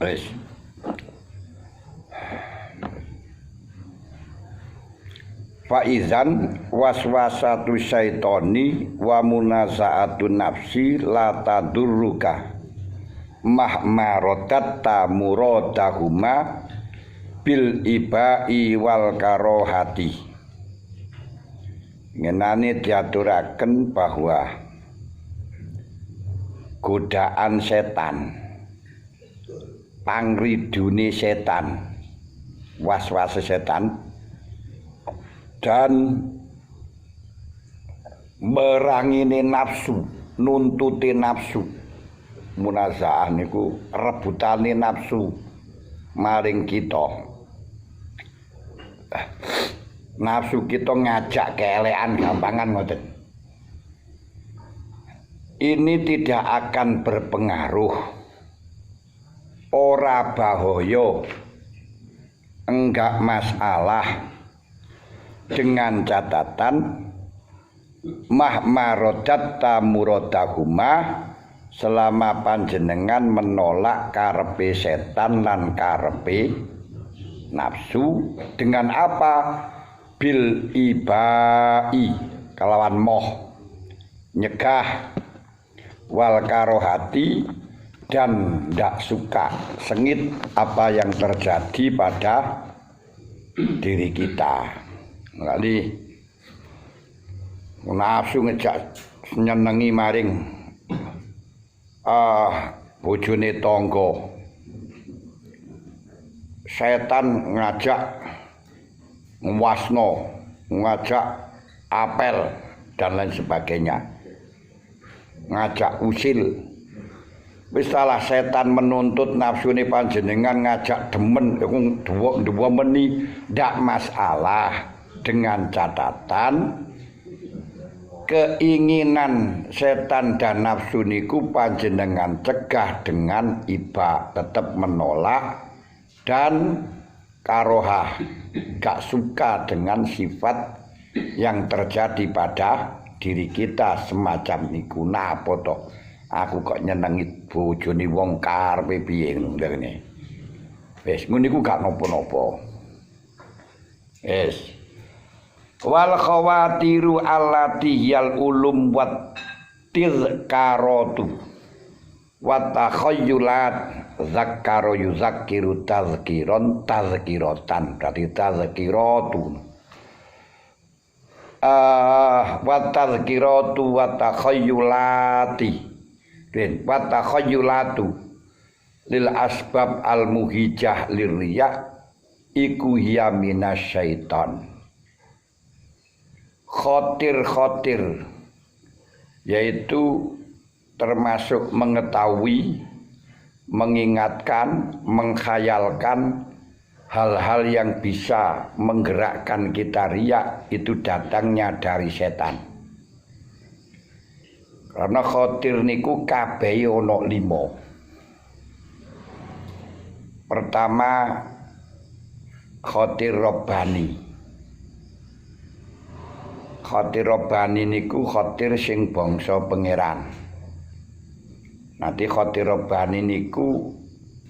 Wis. Faizan waswasatu syaitoni wa munazaatun nafsi la tadurruka mahmarodat tamurodahuma bil ibai wal karohati. Ngenani diaturaken bahwa godaan setan, pangridune setan, waswase setan dan merangine nafsu, nuntuti nafsu. Munazaah niku rebutane nafsu maring kita. Nafsu kita ngajak keelekan gampangan ngoten. Ini tidak akan berpengaruh. Ora bahaya. Enggak masalah. Dengan catatan mahmarodat tamurodahuma, selama panjenengan menolak karepe setan lan karepe nafsu. Dengan apa? Bil ibai, kelawan moh, nyegah, wal karohati, dan ndak suka, sengit apa yang terjadi pada diri kita. Lali nafsu ngejak nyenengi maring bojone tangga. Setan ngajak ngwasno, ngajak apel dan lain sebagainya. Ngajak usil. Wis salah setan menuntut nafsune panjenengan ngajak demen duwa meni ndak masalah. Dengan catatan keinginan setan dan nafsu niku panjenengan cegah dengan iba, tetap menolak, dan karohah, gak suka dengan sifat yang terjadi pada diri kita semacam niku. Napa to aku kok nyenengi bojone wong karepe piye ngene. Wis ngono niku gak napa-napa. Wis. Wal khawatiru allati yal ulum wat tizkaratu wa takhayyulat zakkaro yuzakkiru tazkiron tazkiratan, berarti tazkiratu wa tazkiratu wa takhayyulati dan wa takhayyulatu lil asbab al muhijah lirriya iku hiya minasyaiton. Khotir-khotir yaitu termasuk mengetahui, mengingatkan, mengkhayalkan hal-hal yang bisa menggerakkan kita riya, itu datangnya dari setan. Karena khotir niku kabeh ana 5. Pertama, khotir robbani. Khotir robbani niku khotir sing bangsa pangeran. Nanti khotir robbani niku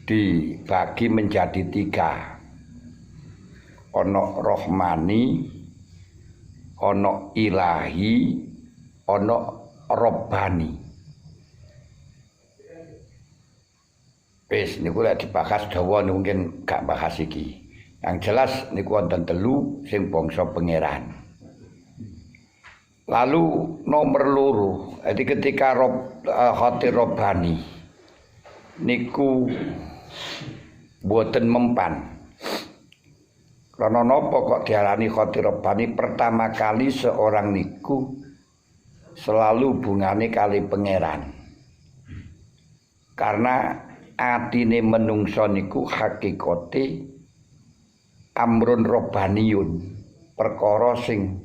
dibagi menjadi 3. Ono rohmani, ono ilahi, ono robbani. Wis niku lek dibahas dawa mungkin gak bahas iki. Yang jelas niku wonten 3 sing bangsa pangeran. Lalu nomor 2, jadi ketika khotir robbani niku boten mempan. Karena napa kok diarani khotir robbani? Pertama kali seorang niku selalu hubungane kali pangeran. Karena atine menungso niku hakikate amrun robbaniyun, perkara sing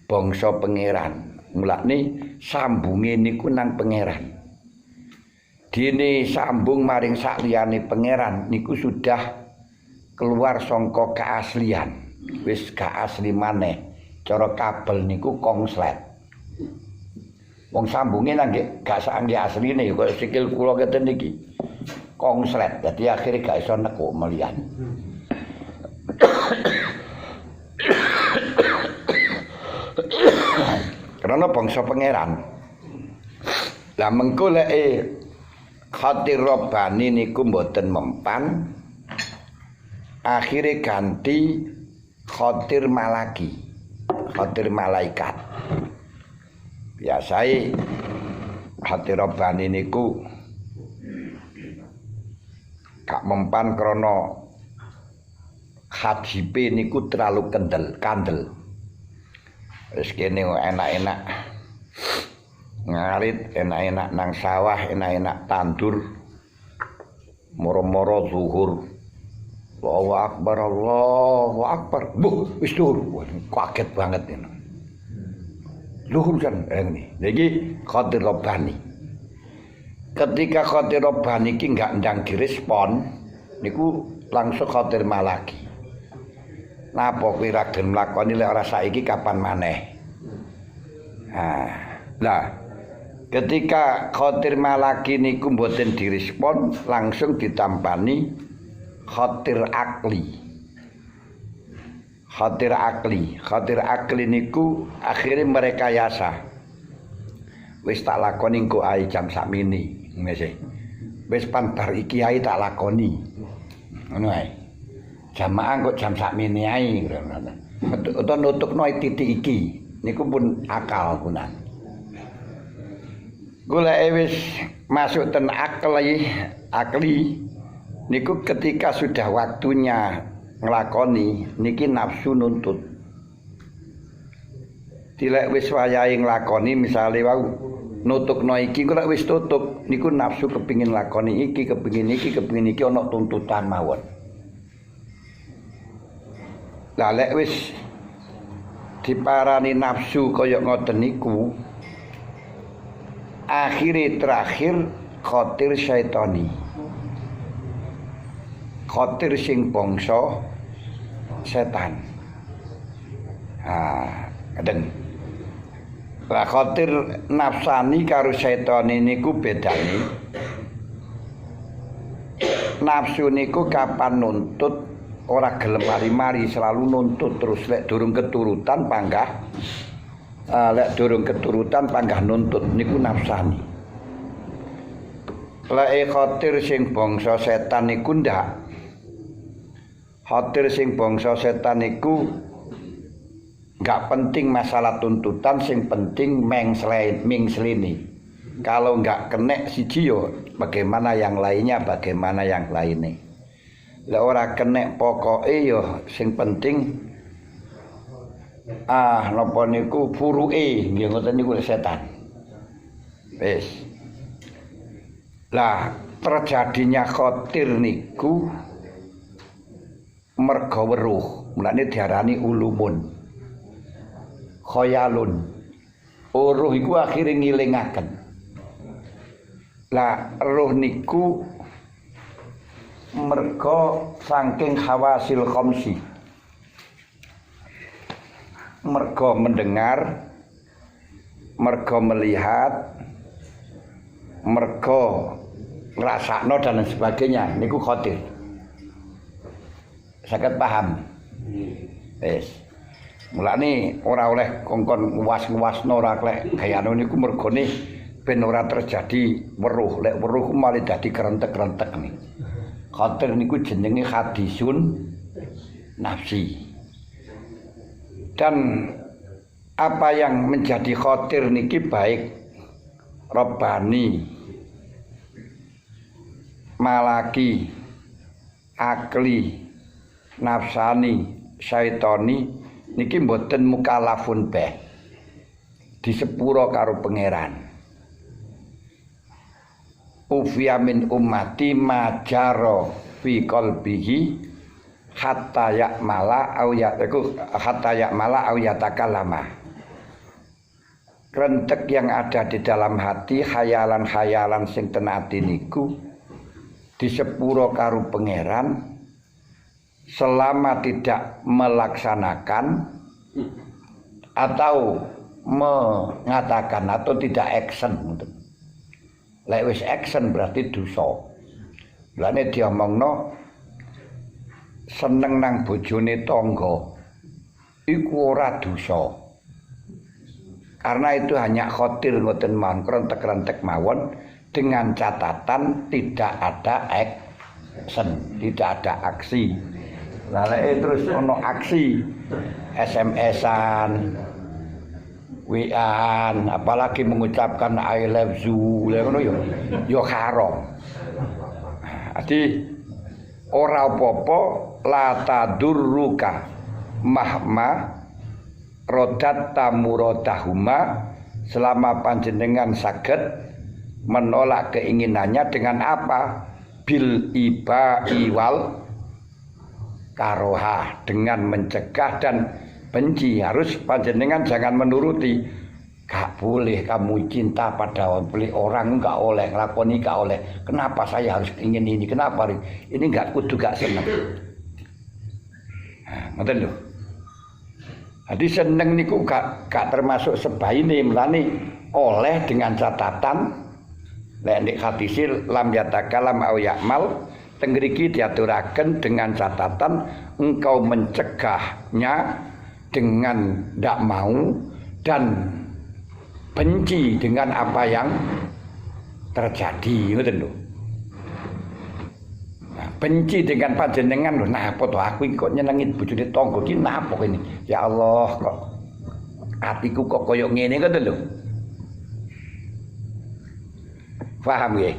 bangsa pangeran. Mulane sambunge niku nang pangeran. Dene sambung maring sakliyane pangeran niku sudah keluar saka keaslian. Wis gak asli maneh. Cara kabel niku kongslet. Wong sambunge nang gak sanggih asline kaya sikil kula ngeten niki. kongslet. Jadi akhirnya gak iso nekuk melian. Karena bangsa pangeran. Lah mengko lek Khatir Rabbani niku mboten mempan. Akhirnya ganti Khatir Malaki. Khatir malaikat. Biasai Khatir Rabbani niku gak mempan krana hajipe niku terlalu kandel. Wis kene enak-enak ngarit, enak-enak nang sawah, enak-enak tandur, moro-moro zuhur. Allahu Akbar, Allahu Akbar. Buh, wis dhuwur. Kaget banget ini. Dhuwur kan ini. Jadi Khatir Rabbani. Ketika Khatir Rabbani iki enggak ndang direspon, niku langsung Khatir Malaki. Napa kowe ra gelem lakoni lek ora saiki kapan maneh? Lah, ketika Khatir Malaki niku mboten direspon, langsung ditampani Khatir Akli. Khatir Akli niku akhirnya merekayasa. Wis tak lakoni engko ae jam sakmene, ngene. Wis pantar iki ae tak lakoni. Ngono ae. Jamaah kok jam sakmene ae ngono. Utawa nutukno titik iki niku pun akal kunan. Goleke wis masuk ten akli niku ketika sudah waktunya nglakoni niki nafsu nuntut. Dilek wis wayahe nglakoni misale wau nutukno iki kok wis tutuk niku nafsu kepingin lakoni iki, kepingin iki ana tuntutan mawon. Lah lek wis diparani nafsu kaya ngoten niku akhire terakhir Khatir syaitani. Khatir sing bangsa setan. Kadang lah Khatir nafsani karo syaitani niku bedane. Nafsu niku kapan nuntut ora gelem mari-mari, selalu nuntut terus lek durung keturutan panggah nuntut niku nafsani. Lek Khatir sing bangsa setan niku ndak. Khatir sing bangsa setan niku enggak penting masalah tuntutan, sing penting mengselini. Kalau enggak kenek siji yo bagaimana yang lainnya, Lah ora kenek pokoke yo sing penting napa niku furuke nggih ngoten niku setan. Wis. Lah terjadinya Khatir niku merga weruh, mulane diarani ulumun. Khayalun. Ruh iku akhire ngilingaken. Lah ruh niku merga saking hawasil khamsi. Merga mendengar, merga melihat, merga ngrasakno dan sebagainya niku Khatir. Saged paham? Wis. Mulane ora oleh kongkon nguwas-nguwasno ora klek gayane niku mergone ben ora terjadi weruh. Lek weruh malah dadi kerentek-kerentek nih. Khatir niku jenenge hadisun nafsi. Dan apa yang menjadi Khatir niki baik Rabbani, Malaki, Akli, Nafsani, Syaitani niki mboten mukallafun beh. Disepuro karo pangeran. Ufiya min ummati majaro fi qalbihi hatta ya'mala au yatakallama. Rentek yang ada di dalam hati, khayalan-khayalan sing ten ati niku disepuro karo pangeran selama tidak melaksanakan atau mengatakan atau tidak action. Lek wis action berarti dosa. Lane diomongno seneng nang bojone tangga iku ora dosa. Karena itu hanya khotir ngoten mawon, krentek-krentek mawon dengan catatan tidak ada action, tidak ada aksi. Lalu terus ono aksi, SMS-an, WA-an, apalagi mengucapkan I love you, ngono yo haram. Jadi ora apa-apa la tadurruka mahma rodat tamurodahuma selama panjenengan saged menolak keinginannya dengan apa? Bil ibai wal karoha, dengan mencegah dan benci. Harus panjenengan jangan menuruti. Gak boleh kamu cinta pada orang, gak oleh nglakoni, gak oleh. Kenapa saya harus ingin ini? Kenapa ini gak kudu gak seneng? Ngoten lho. Jadi seneng niku gak termasuk sebaine, melani oleh dengan catatan lek nek hadisil lam yatakalam au ya'mal teng mriki diaturaken dengan catatan engkau mencegahnya dengan ndak mau dan benci dengan apa yang terjadi, ngoten lho. Nah, benci dengan panjenengan lho, nah apa to aku kok nyenengi bojone tangga iki napa kene? Ya Allah, kok atiku kok koyo ngene, ngoten lho. Paham nggih?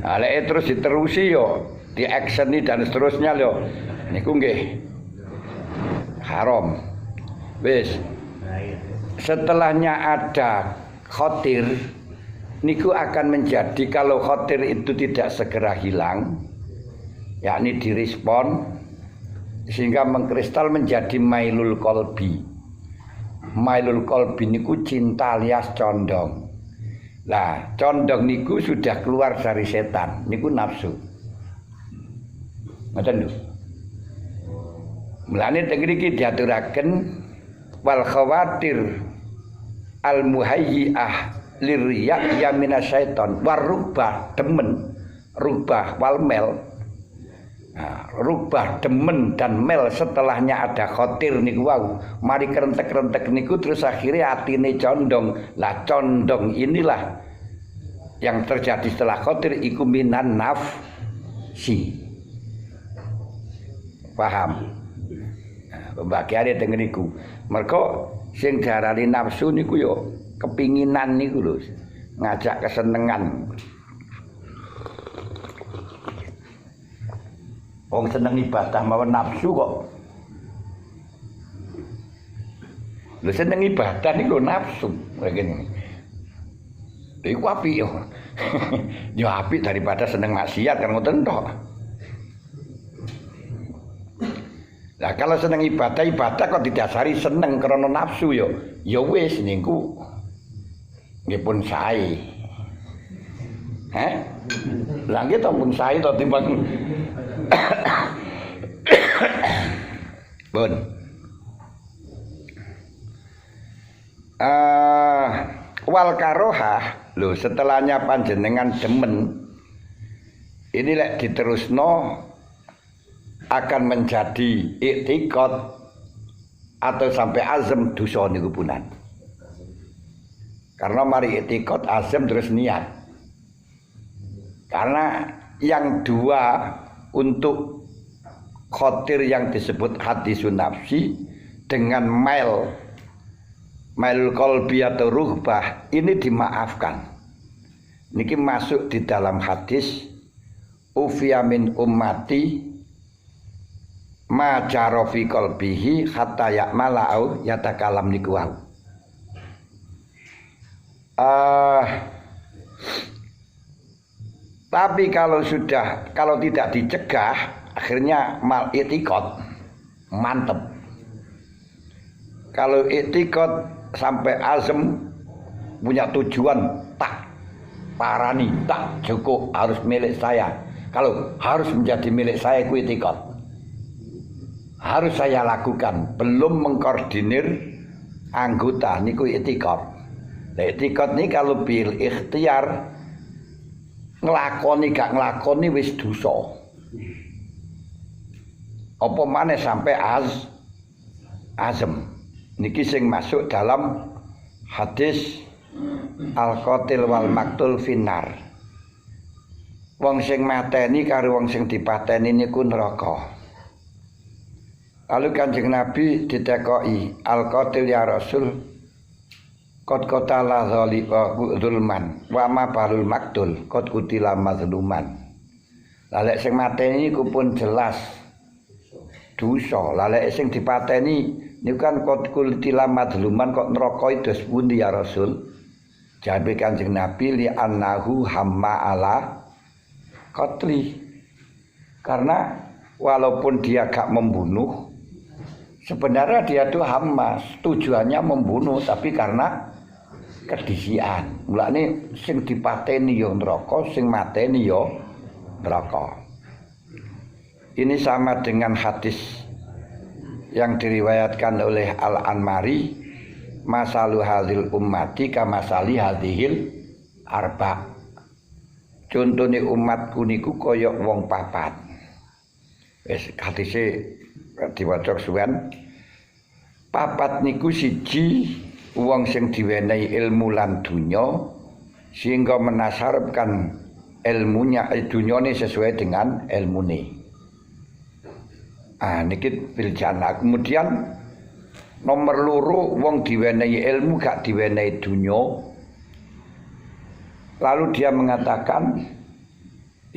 Nah, lek terus diterusi yo, diakseni dan seterusnya lho. Niku nggih haram. Wis. Setelahnya ada khotir, niku akan menjadi kalau khotir itu tidak segera hilang, yakni direspon sehingga mengkristal menjadi mailul kolbi. Mailul kolbi niku cinta alias condong. Lah, condong niku sudah keluar dari setan, niku nafsu. Ngoten lho. Mulane teng mriki diaturaken wal khawatir al muhayyi'ah liriya ya minasyaiton warubah demen rubah wal mel. Nah, rubah demen dan mel setelahnya ada khotir niku wau. Mari kerentek-kerentek niku terus akhirnya atine condong. Lah condong inilah yang terjadi setelah khotir iku minan nafsi. Paham? Nah, pembagiane teng niku. Mergo sing diarani nafsu niku yo kepinginan niku lho, ngajak kesenengan. Wong seneng ibadah mawon nafsu kok. Lho seneng ibadah niku nafsu ngene. Iku apik yo. Yo apik daripada seneng maksiat kan ngoten tok. Lah kalau seneng ibadah kok didasari seneng karena nafsu yo. Ya wis niku nggih pun sae. Lah nggih to pun sae to timbang Bun. Wal karohah lho setelahnya panjenengan demen ini lek diterusno akan menjadi iktikad atau sampai azam dosa niku punan. Karena mari iktikad azam terus niat. Karena yang dua untuk khotir yang disebut hadisun nafsi dengan mailul qalbi atau ruhbah ini dimaafkan. Niki masuk di dalam hadis ufiya min ummati ma jara fi qalbihi hatta ya'mala au yatakalam niku wau. Tapi kalau tidak dicegah akhirnya mal itikad mantep. Kalau itikad sampai azam punya tujuan tak parani, tak cukup harus milik saya. Kalau harus menjadi milik saya ku itikad. Harus saya lakukan, belum mengkoordinir anggota niku itikad. Nah, itikad ini kalau bil ikhtiar nglakoni gak nglakoni wis dosa. Apa maneh sampai azam. Niki sing masuk dalam hadis al-qatil wal maktul finnar. Wong sing mateni karo wong sing dipateni niku neraka. Lalu Kanjeng Nabi ditekoki, al-qatil ya Rasul, qad qatala zulman wa ma balul maktul qad qutila mazluman. Lalek sing mateni niku pun jelas dosa. Lalek sing dipateni niku kan qad qutila mazluman kok neraka dos pundi ya Rasul? Jabe Kanjeng Nabi li annahu hamma ala qatli. Karena walaupun dia gak membunuh, sebenarnya dia tuh hamma, tujuannya membunuh, tapi karena kedisian. Mulane sing dipateni ya neraka, sing mateni ya neraka. Ini sama dengan hadis yang diriwayatkan oleh Al-Anmari, masalu hadhil ummati kamasali hadhil arba. Contone umatku niku kaya wong papat. Wis hadise diwaca suwen. Papat niku siji wong sing diwenehi ilmu lan dunya sehingga menasarapkan ilmunya dunyane sesuai dengan ilmune. Niki fil jannah. Kemudian nomor loro wong diwenehi ilmu gak diwenehi dunya. Lalu dia mengatakan,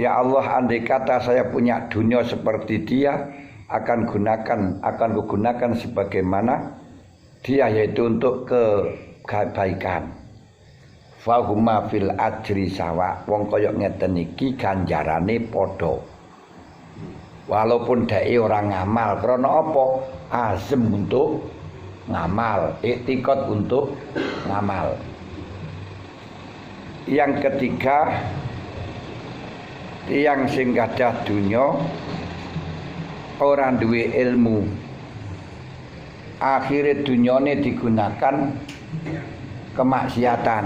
ya Allah, andai kata saya punya dunia seperti dia, akan kugunakan sebagaimana dia, yaitu untuk kebaikan. Fahuma fil ajri sawa, wong koyok ngeten iki ganjarane padha. Walaupun dhek ora ngamal, krana apa? Azem untuk ngamal, iktikad untuk ngamal. Yang ketiga, tiyang sing gadah dunya ora duwe ilmu, akhire dunyane digunakan kemaksiatan.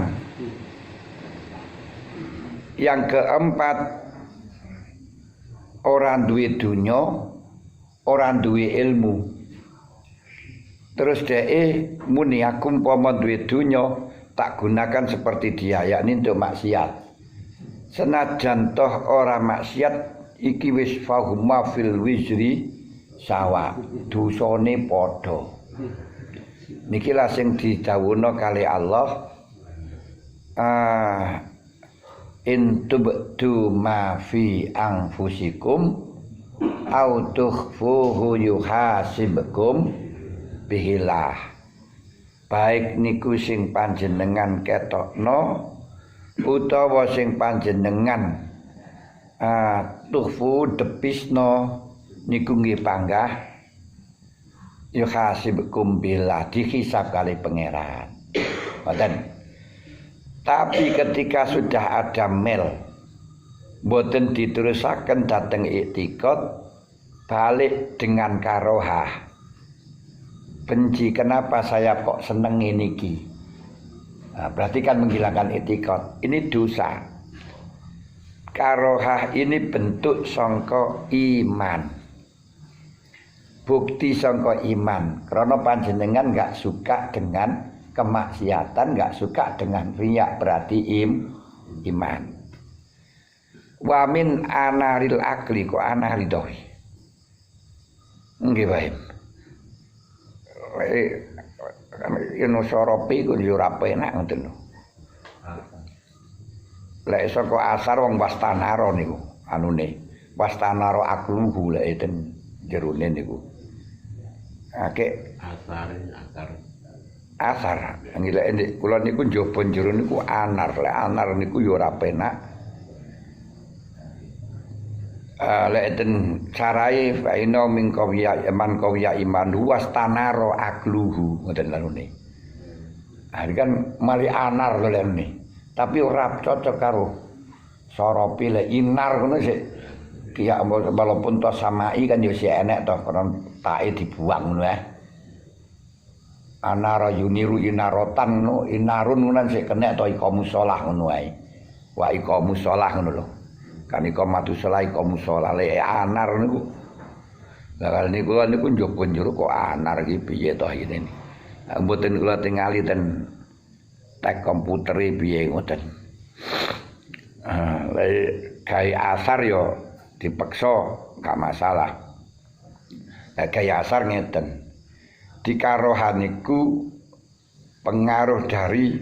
Yang keempat, ora duwe dunya, ora duwe ilmu. Terus dhek muni aku umpama duwe dunya tak gunakan seperti dia, yakni untuk maksiat. Senajan toh ora maksiat iki wis fahuma fil wizri sawa, dosane padha. Niki lah sing didhawuhna kali Allah, in tubdu ma fi anfusikum au tukhfuhu yuhasibkum bihillah. Baik niku sing panjenengan ketokno utawa sing panjenengan tukhfu depisno niku nggih panggah yuhasibkum billah, dihisab kali pangeran. Ngoten. Tapi ketika sudah ada mel boten diterusaken dhateng iktikad, balik dengan karohah. Benci, kenapa saya kok seneng ini ki? Berarti kan menghilangkan iktikad. Ini dosa. Karohah ini bentuk sangka iman, bukti sangka iman. Karena panjenengan gak suka dengan kemaksiatan, gak suka dengan riya, berarti iman. Wa min anaril akli, kok anaridohi. Nggih bae. Yen soropi ku yo ora penak ngoten lho. Lek saka asar wong wastanara niku anune. Wastanara akluhu lek enten jerone niku. Akeh asar. Nggih kula niku njaba jero niku anar. Lek anar niku yo ora penak. Lek enten carae fa inna min qawiya iman wastanara akluhu ngoten lanune. Ini kan mali anar lho lene. Tapi ora cocok karo soropi lek inar ngono sik. Kiyak walaupun to samai kan yo sik enek to karena tae dibuang ngono ya. Anara yuniru inarotan no inarun ngono sik kenek to iko musolah ngono ae. wa iqamus shalah ngono lho. Kan iqamatus shalah iqamus shalah le anar niku. Lah kali niku njogo njero kok anar iki piye to iki. Mboten kula tingali ten tek komputer piye ngoten. Lah gawe asar yo dipeksa gak masalah. Lah gawe asar ngeten. Di karohan niku pengaruh dari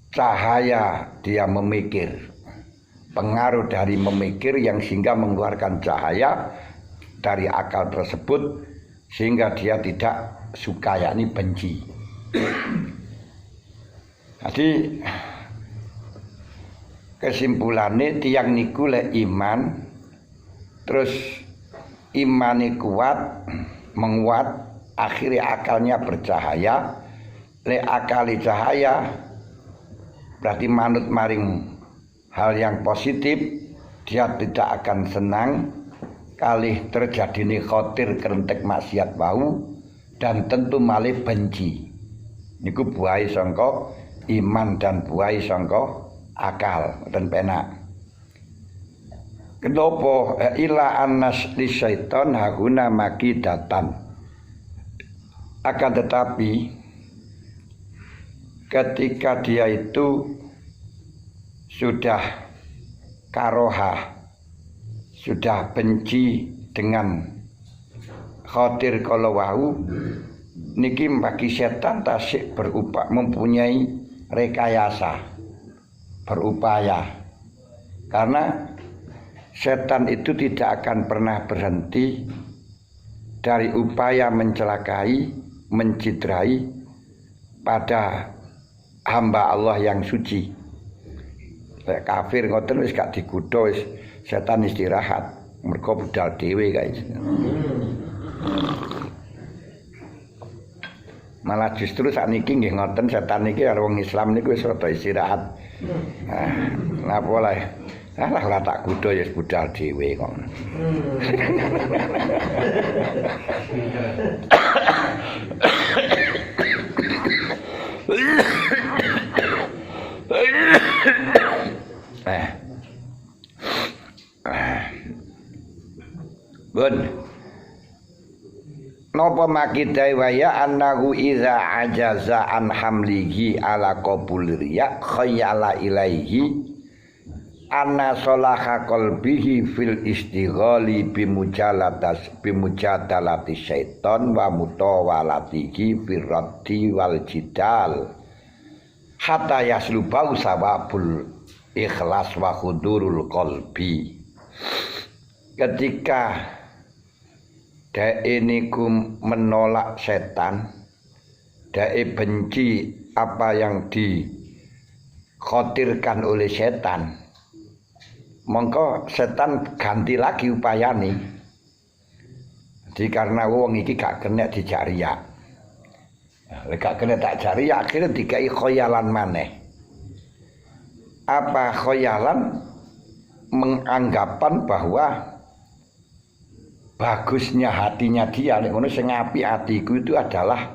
cahaya dia memikir. Pengaruh dari memikir yang sehingga mengeluarkan cahaya dari akal tersebut sehingga dia tidak suka yakni benci. Jadi kesimpulannya tiang niku le iman terus imane kuat menguat akhirnya akalnya bercahaya le akali cahaya berarti manut maring hal yang positif dia tidak akan senang kalih terjadine khotir kerentek maksiat wau dan tentu malih benci niku buai sangka iman dan buai sangka akal dan penak. Kenapa ila annas li syaiton haguna makidatan. Akan tetapi ketika dia itu sudah karohah, sudah benci dengan khawatir kalau wau niki bagi setan tasik mempunyai rekayasa berupaya karena setan itu tidak akan pernah berhenti dari upaya mencelakai, mencidrai pada hamba Allah yang suci. Kafir ngoten wis gak digodha wis setan istirahat mergo budal dhewe guys. Malah justru sakniki nggih ngoten setan niki karo wong Islam niku wis rada istirahat. Napa oleh? Alah ora tak godha ya budal dhewe kok. Bun. Napa makidai waya annahu iza ajaza an hamlihi ala qabul riya khayala ilaihi anna salaha qalbihi fil istighali bimujadalati syaiton wa mutawalatihi fir raddi wal jidal hatta yaslubau sababul ikhlas wa hudurul qalbi. Ketika dae niku menolak setan, dae benci apa yang dikhawatirkan oleh setan, mongko setan ganti lagi upayane. Jadi karena wong iki gak kena dijak riya. Lek gak kena tak jari akhirnya dikai khoyalan maneh. Apa khoyalan? Menganggapan bahwa bagusnya hatinya dia, nek ngono sing apik atiku itu adalah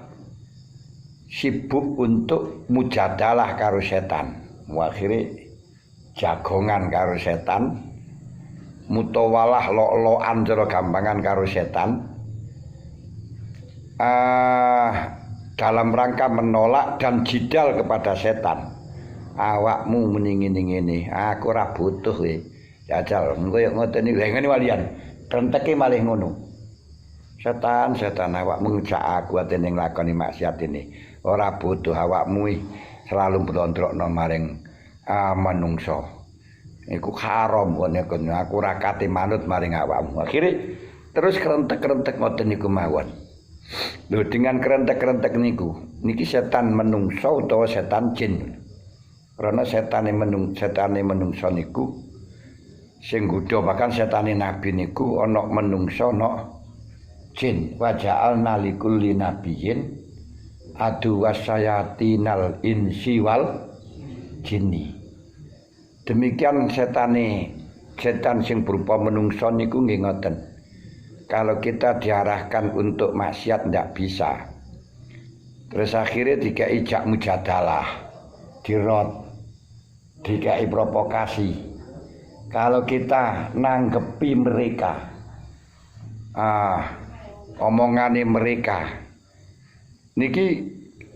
sibuk untuk mujadalah karo setan. Akhire jagongan karo setan, mutawalah lo-loan cara gampangan karo setan. Dalam rangka menolak dan jidal kepada setan. Awakmu muni ngene-ngene, aku ora butuh kowe. Jajal, engko yo ngoten iki. Lah ngene walian. Renteke malih ngono. Setan awakmu ngejak aku ate ning lakoni maksiat ini. Ora butuh awakmu selalu blondrokno maring manungsa. Iku haram ngene kono. Aku ora kate manut maring awakmu. Akhire terus kerentek-kerentek ngoten niku mawon. Lho dengan kerentek-kerentek niku, niki setan menungsa utawa setan jin. Karena setane menungsa niku sing nggodha bahkan setane nabi niku ana menungsa ana jin. Wa ja'alna likulli nabiyyin adu wasayatinal insi wal jinni. Demikian setan sing berupa menungsa niku nggih ngoten. Kalau kita diarahkan untuk maksiat ndak bisa. Terus akhirnya dikai jak mujadalah, dirot. dikai provokasi. Kalau kita nanggepi mereka, omongane mereka, niki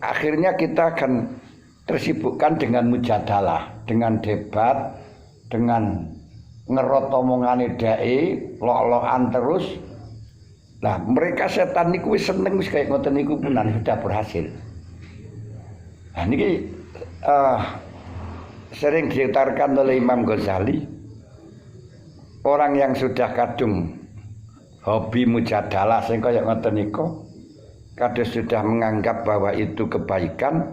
akhirnya kita akan tersibukkan dengan mujadalah, dengan debat, dengan ngerot omongane dae, lok-lokan terus. Nah, mereka setan niku wis seneng wis kaya ngoten niku punan sudah berhasil. Nah, niki sering diutarkan oleh Imam Ghazali, orang yang sudah kadung hobi mujadalah sing kaya ngoten niku, kados sudah menganggap bahwa itu kebaikan,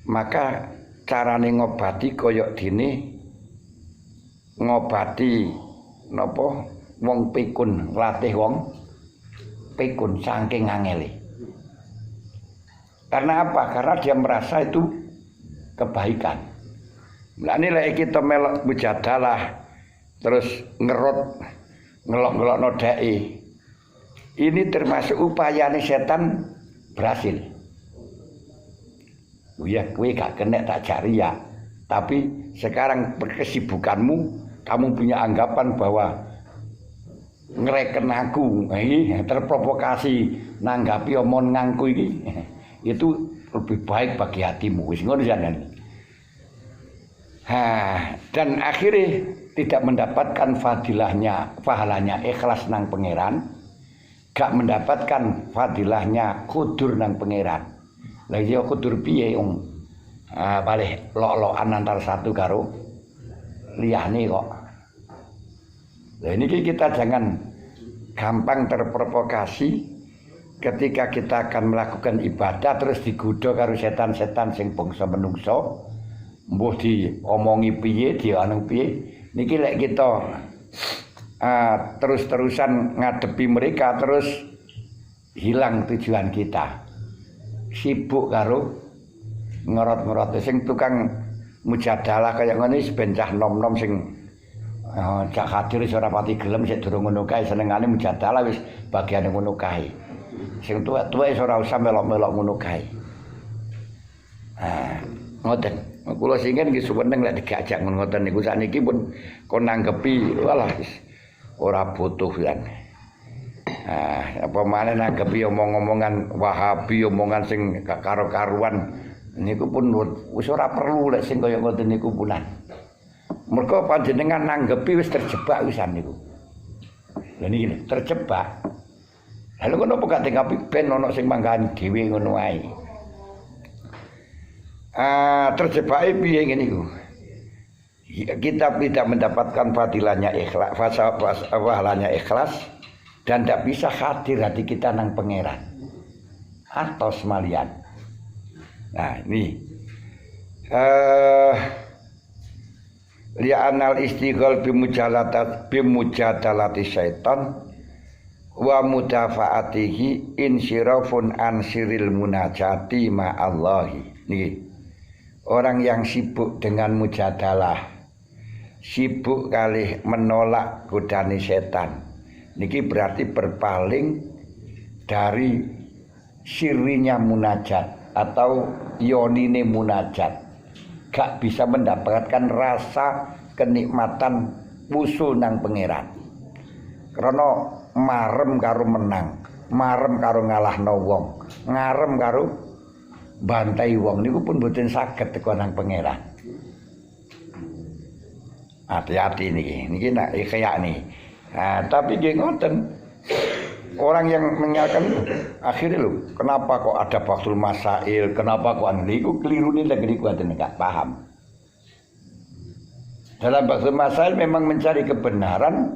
maka carane ngobati kaya dene ngobati napa wong pikun, nglatih wong pikun saking angele. Karena apa? Karena dia merasa itu kebaikan. Lah ini lek kita melok mujadalah terus ngelok-ngelok nodai, ini termasuk upayane setan berhasil. Ya kowe gak kena tak cari ya, tapi sekarang kesibukanmu, kamu punya anggapan bahwa ngereken aku, terprovokasi nanggapi omonganku ini, itu lebih baik bagi hatimu. Wis ngono jangan. Dan akhirnya tidak mendapatkan pahalanya ikhlas nang pangeran, gak mendapatkan fadilahnya kudur nang pangeran. Lah iya kudur piye wong paling lok-lokan antar satu karo liyane kok. Lah ini kita jangan gampang terprovokasi ketika kita akan melakukan ibadah terus digoda karo setan-setan sing bangsa menungso. Mbuh diomongi piye, dianu piye. Niki lek kita terus-terusan ngadepi mereka terus hilang tujuan kita. Sibuk karo ngerot-ngerot sing tukang mujadalah kaya ngene wis bencah nom-nom sing jak hadir wis ora pati gelem sik durung ngono kae, senengane mujadalah wis bagiane ngono kae. Sing tuwa-tuwa wis ora usah melok-melok ngono kae. Ngoten. Kula singen nggih suweneng lek diajak ngoten niku sakniki pun kon nanggepi walah ora butuh lan. Apa maneh nanggepi omong-omongan Wahabi, omongan sing karo-karuan niku pun wis ora perlu lek sing kaya ngoten niku punan. Mergo panjenengan nanggepi wis terjebak wisan niku. Lha niki terjebak. Lalu kenapa gak tinggapi ben ana sing manggani dhewe ngono ae. Terjebak piye ngene iku. Kita tidak mendapatkan fadilahnya ikhlas, pahalanya ikhlas dan tidak bisa hadir hati kita nang pangeran. Atau semalian. Nah, ini li'anal istighal bimujadalati syaitan wa mudafaatihi insyirafun an siril munajati ma'allahi. Niki orang yang sibuk dengan mujadalah, sibuk kali menolak godane setan, niki berarti berpaling dari sirinya munajat atau yonine munajat, gak bisa mendapatkan rasa kenikmatan wusul nang pangeran. Karena marem karo menang, marem karo ngalahno wong, ngarem karo bantai wong niku pun mboten saged teko nang pangeran. Hati-hati niki nak kayak nih. Tapi nggih ngoten. Orang yang menyalahkan akhirnya lho, kenapa kok ada Baqtul Masail, kenapa kok niku kelirune lek niku enggak paham. Dalam Baqtul Masail memang mencari kebenaran,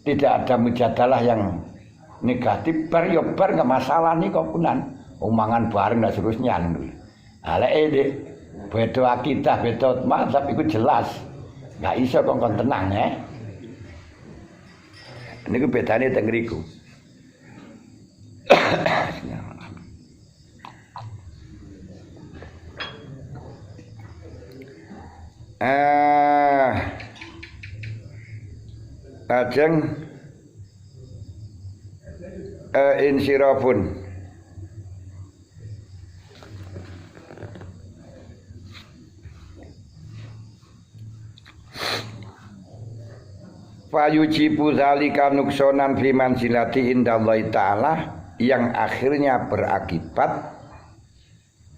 tidak ada mujadalah yang negatif, bar enggak masalah nih kok punan. Omongan bareng dan seterusnya. Lek iki beda akidah, beda mazhab iku jelas. Enggak iso kok tenang ya. Niku bedane teng ngriku. Ajeng insirafun fayujibu dzalika nuksonan fi manzilati indallahi ta'ala, yang akhirnya berakibat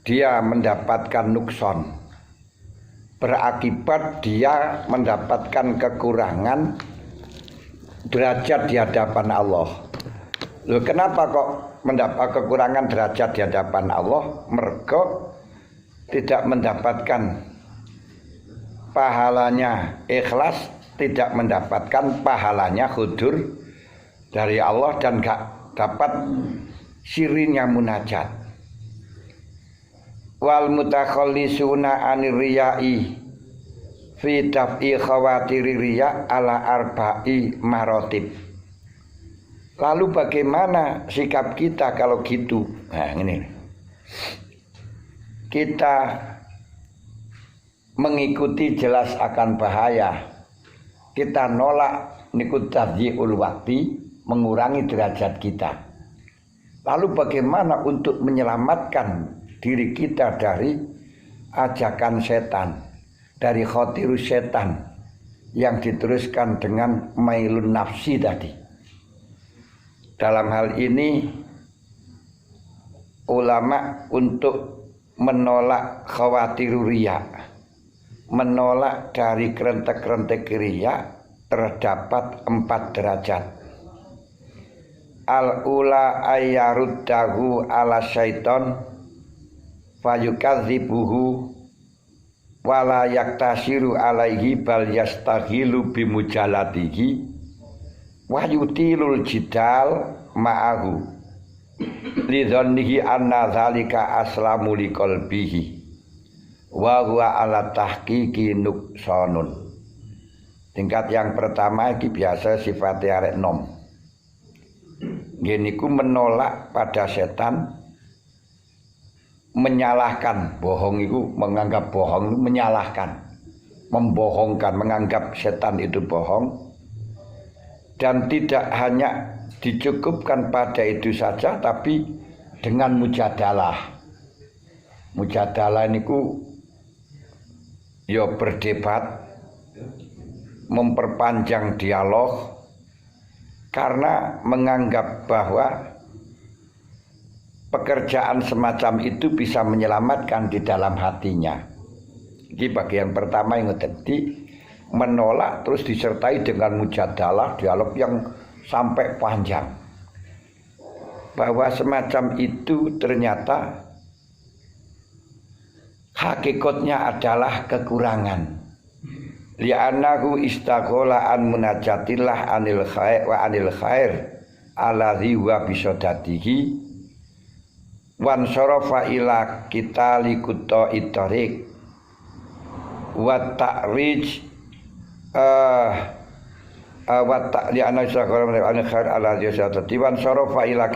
dia mendapatkan nukson, berakibat dia mendapatkan kekurangan derajat di hadapan Allah. Loh, kenapa kok mendapat kekurangan derajat di hadapan Allah? Mergo tidak mendapatkan pahalanya ikhlas, tidak mendapatkan pahalanya khudur dari Allah, dan gak dapat sirinya munajat. Wal mutakhallisuna anir riyai fi daf'i khawatiri riya ala arba'i marotib. Lalu bagaimana sikap kita kalau gitu? Nah, ini kita mengikuti jelas akan bahaya. Kita nolak nikut tadyi'ul wakti, mengurangi derajat kita. Lalu bagaimana untuk menyelamatkan diri kita dari ajakan setan, dari khotirus setan yang diteruskan dengan mailun nafsi tadi? Dalam hal ini ulama untuk menolak khawatirul riya, menolak dari kerentek-kerentek riya, terdapat 4 derajat. Al-ula ayyaruddahu ala syaiton fayukadzibuhu wala yaktasiru alaihi bal yastaghilu bimujalatihi wa yutilul jidal ma'ahu lidhannihi anna dzalika aslamu liqalbihi wa huwa ala tahqiqi nuqsanun. Tingkat yang pertama iki biasa sifatnya arek nom. Gini ku menolak pada setan, menyalahkan bohong itu, menganggap bohong itu menyalahkan, membohongkan, menganggap setan itu bohong. Dan tidak hanya dicukupkan pada itu saja, tapi dengan mujadalah. Mujadalah ini ku ya berdebat, memperpanjang dialog, karena menganggap bahwa pekerjaan semacam itu bisa menyelamatkan di dalam hatinya. Ini bagian pertama yang tadi, menolak terus disertai dengan mujadalah, dialog yang sampai panjang, bahwa semacam itu ternyata hakikatnya adalah kekurangan. Li'annahu istaghola an munajatillah anil khair wa anil khair alladhi wa bisodatihi wan sarafa ila kita likutta itarik wa ta'rij wa ta'li'ana sagara an khair alladhi sadati wan sarafa ila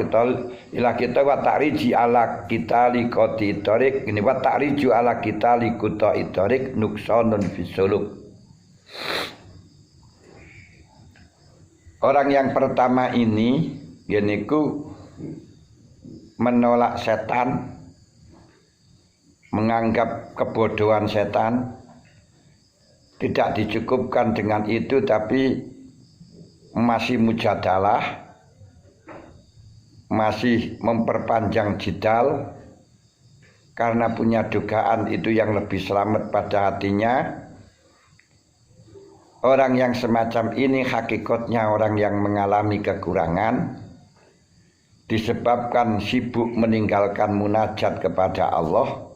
kita wa ta'riji ala kita likoti itarik. Ini wa ta'riju ala kita likutta itarik nuksanun fisuluk. Orang yang pertama ini yaitu menolak setan, menganggap kebodohan setan. Tidak dicukupkan dengan itu, tapi masih mujadalah, masih memperpanjang jidal karena punya dugaan itu yang lebih selamat pada hatinya. Orang yang semacam ini hakikatnya orang yang mengalami kekurangan disebabkan sibuk meninggalkan munajat kepada Allah,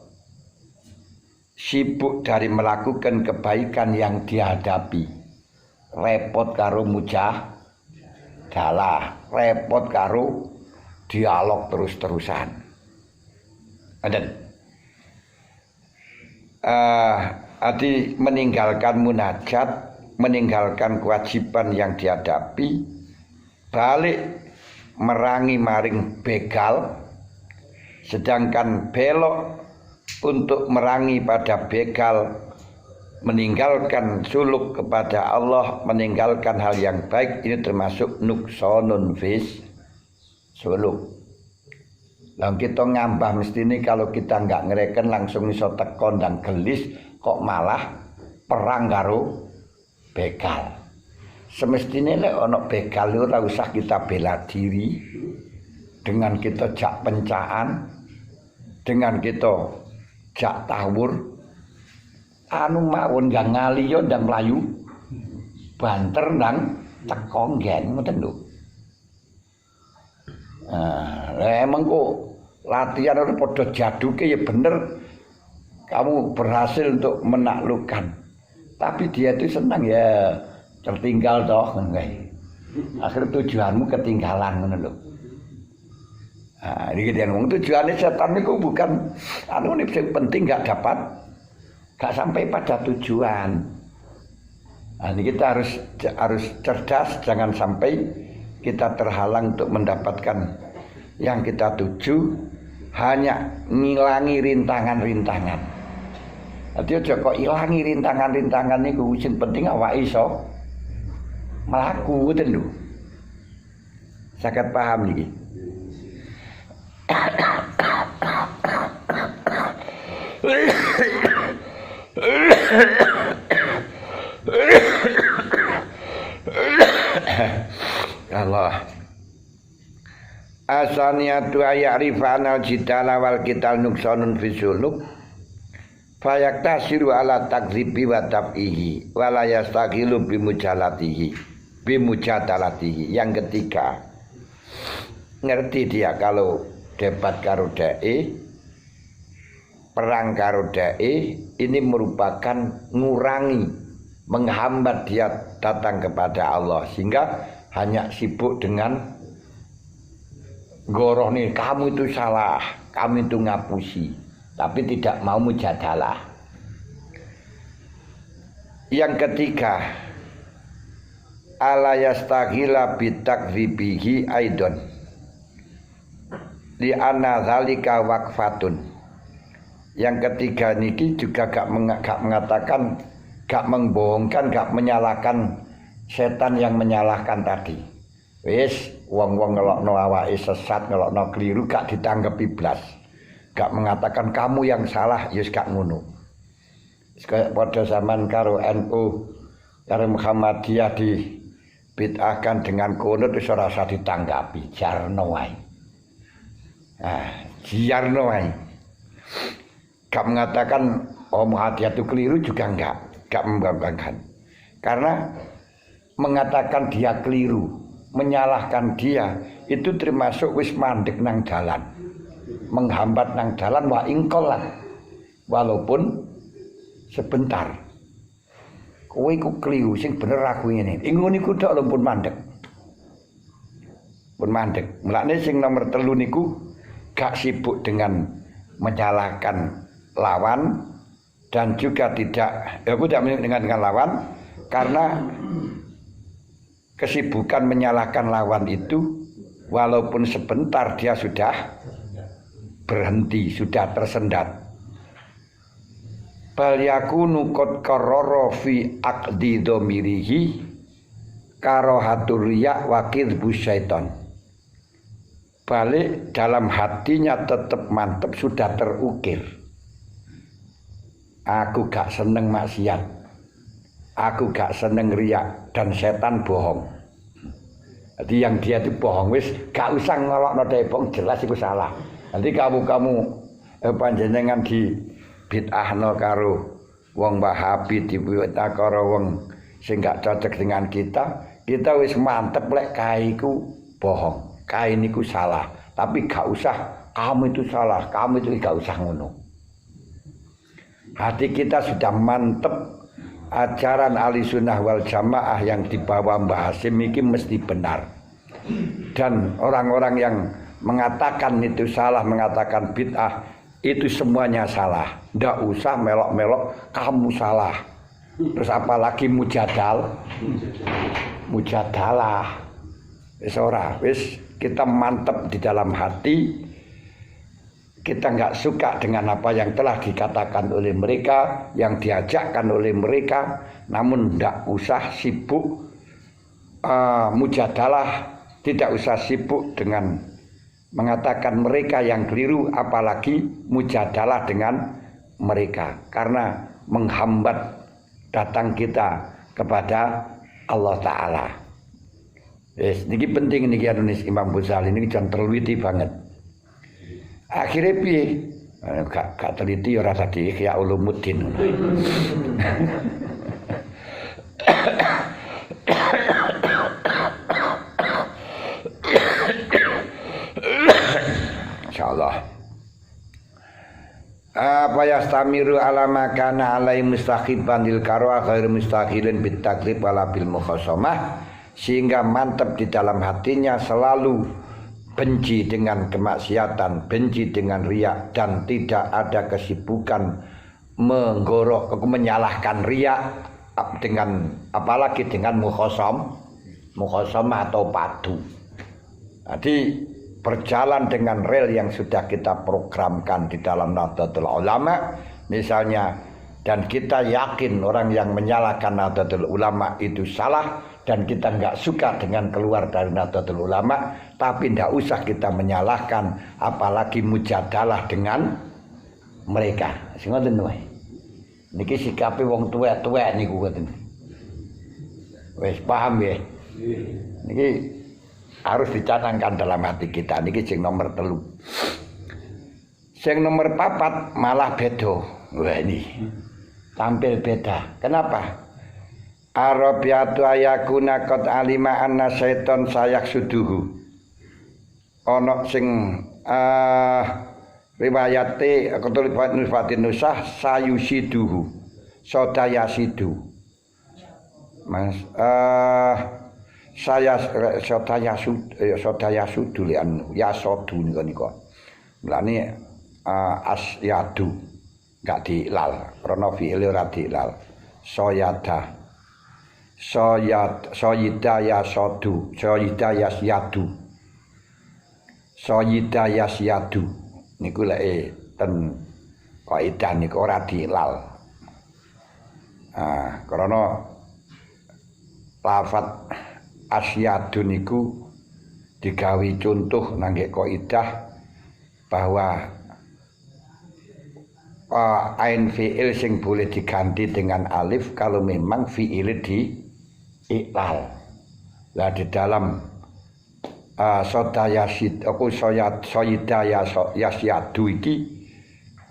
sibuk dari melakukan kebaikan yang dihadapi, repot karo mujadalah, repot karo dialog terus-terusan. Arti meninggalkan munajat, meninggalkan kewajiban yang dihadapi, balik merangi maring begal, sedangkan belok untuk merangi pada begal, meninggalkan suluk kepada Allah, meninggalkan hal yang baik, ini termasuk nuksonun fis suluk. Lalu kita ngambah mesti ini kalau kita nggak ngereken langsung iso tekon dan gelis, kok malah perang karo begal. semestinya lek ana begal ora usah kita bela diri dengan kita jak pencaan, dengan kita jak tawur, anu mawon gak ngali yo ndang mlayu banter ndang teko nggen ngoten lho. Emang kok latihan ora padha jaduke ya bener kamu berhasil untuk menaklukkan. Tapi dia itu senang ya tertinggal toh nggih. Akhirnya tujuanmu ketinggalan ngono lho. Nah, iki dia ngomong tujuannya setan itu bukan anu nih yang penting gak sampai pada tujuan. Nah, ini kita harus cerdas, jangan sampai kita terhalang untuk mendapatkan yang kita tuju, hanya ngilangi rintangan-rintangan. Jadi aja kok ilangi rintangan-rintangan niku sing penting awake iso mlaku ngoten lho. Saged paham iki. Allah asaniyatu ayarifana jidala wal kital nuksanun fisuluk fayak tasiru ala takzibi wa tab'ihi wala yastaqilu bimujadalatihi. Yang ketiga, ngerti dia kalau debat karo da'i, perang karo da'i ini merupakan ngurangi, menghambat dia datang kepada Allah, sehingga hanya sibuk dengan goroh nih, kamu itu salah, kamu itu ngapusi, tapi tidak mau mujadalah. Yang ketiga, ala yastaghila bitakdzibihi aidon li anna zalika waqfatun. Yang ketiga niki juga gak mengatakan, gak membohongkan, gak menyalahkan setan yang menyalahkan tadi. Wis wong-wong ngelokno awake sesat, ngelokno keliru, gak ditanggapi blas. Gak mengatakan kamu yang salah, yus gak ngono. Kayak pada zaman karo NU, karo Muhammadiyah dibid'ahkan dengan kunut wis ora usah ditanggapi, jarno wae. Jarno wae. Gak mengatakan oh Muhammadiyah itu keliru juga gak membanggakan. Karena mengatakan dia keliru, menyalahkan dia itu termasuk wis mandek nang dalan, menghambat nang dalan wa ingkolan, walaupun sebentar. Kowe iku keliru, sing bener aku ngene. Ngono niku tok lho pun mandek. Pun mandek. Mulane sing nomor 3 niku gak sibuk dengan menyalahkan lawan dan juga tidak dengan lawan, karena kesibukan menyalahkan lawan itu walaupun sebentar dia sudah berhenti, sudah tersendat. Bal yakunu qad qarrara fi aqdi dhamirihi karahatur riya wa kidbus syaiton. Balik dalam hatinya tetap mantap, sudah terukir. Aku gak seneng maksiat, aku gak seneng riak, dan setan bohong. Jadi yang dia itu bohong, wis gak usah ngelokno dhewe bohong, jelas itu salah. Nanti kamu panjenengan di bid'ahno karo wong Wahabi, dibid'ah karo wong sing gak cocok dengan kita wis mantep lek kae iku bohong, kae niku salah. Tapi gak usah kamu itu salah, kamu itu gak usah ngono. Hati kita sudah mantep, ajaran Ahlussunnah wal Jamaah yang dibawa Mbah Hasyim ini mesti benar. Dan orang-orang yang mengatakan itu salah, mengatakan bid'ah, itu semuanya salah. Ndak usah melok-melok kamu salah. Terus apalagi mujadalah. Wis ora, wis kita mantep di dalam hati. Kita nggak suka dengan apa yang telah dikatakan oleh mereka, yang diajakkan oleh mereka, namun tidak usah sibuk mujadalah, tidak usah sibuk dengan mengatakan mereka yang keliru, apalagi mujadalah dengan mereka, karena menghambat datang kita kepada Allah Ta'ala. Yes, niki penting niki Adonis Imam Ghazali niki jan terliti banget. Akhirnya piye? Gak teliti ora tadi Ihya Ulumuddin. Insyaallah. Apa yastamiru ala makana alai mustaqiban lil karwa ghair mustaqilin bit taklif wala bil mukhasamah, sehingga mantap di dalam hatinya selalu benci dengan kemaksiatan, benci dengan riak, dan tidak ada kesibukan menyalahkan riak dengan apalagi dengan mukhasamah atau padu. Jadi berjalan dengan rel yang sudah kita programkan di dalam Nahdlatul Ulama misalnya, dan kita yakin orang yang menyalahkan Nahdlatul Ulama itu salah, dan kita nggak suka dengan keluar dari Nahdlatul Ulama, tapi tidak usah kita menyalahkan apalagi mujadalah dengan mereka. Ngoten wae. Niki sikape wong tuwek-tuwek niku ngoten. Wis paham ya? Niki harus dicanangkan dalam hati kita. Niki sing nomor 3. Sing nomor 4 malah beda. Wah ini tampil beda. Kenapa? Arabiatu ayakuna qad alima anna syaiton sayak suduhu. Ana sing riwayate ketulipat Nusfatin Nusah sayusiduhu. Sodayasidu. Mas saya sodaya sudulian ya sodu niku. Mulane asyadu enggak dilal, krana fi'il ora dilal. Soyada. Soyidaya sodu, soyidaya syadu. Soyidaya syadu. Niku lek ten kaidah niku ora dilal. Krana lafat asyadu niku digawe contoh nangge kaidah bahwa ain fi'il sing boleh diganti dengan alif kalau memang fi'il di iklal. Lah di dalam sodayasid aku soyidaya yasyadu iki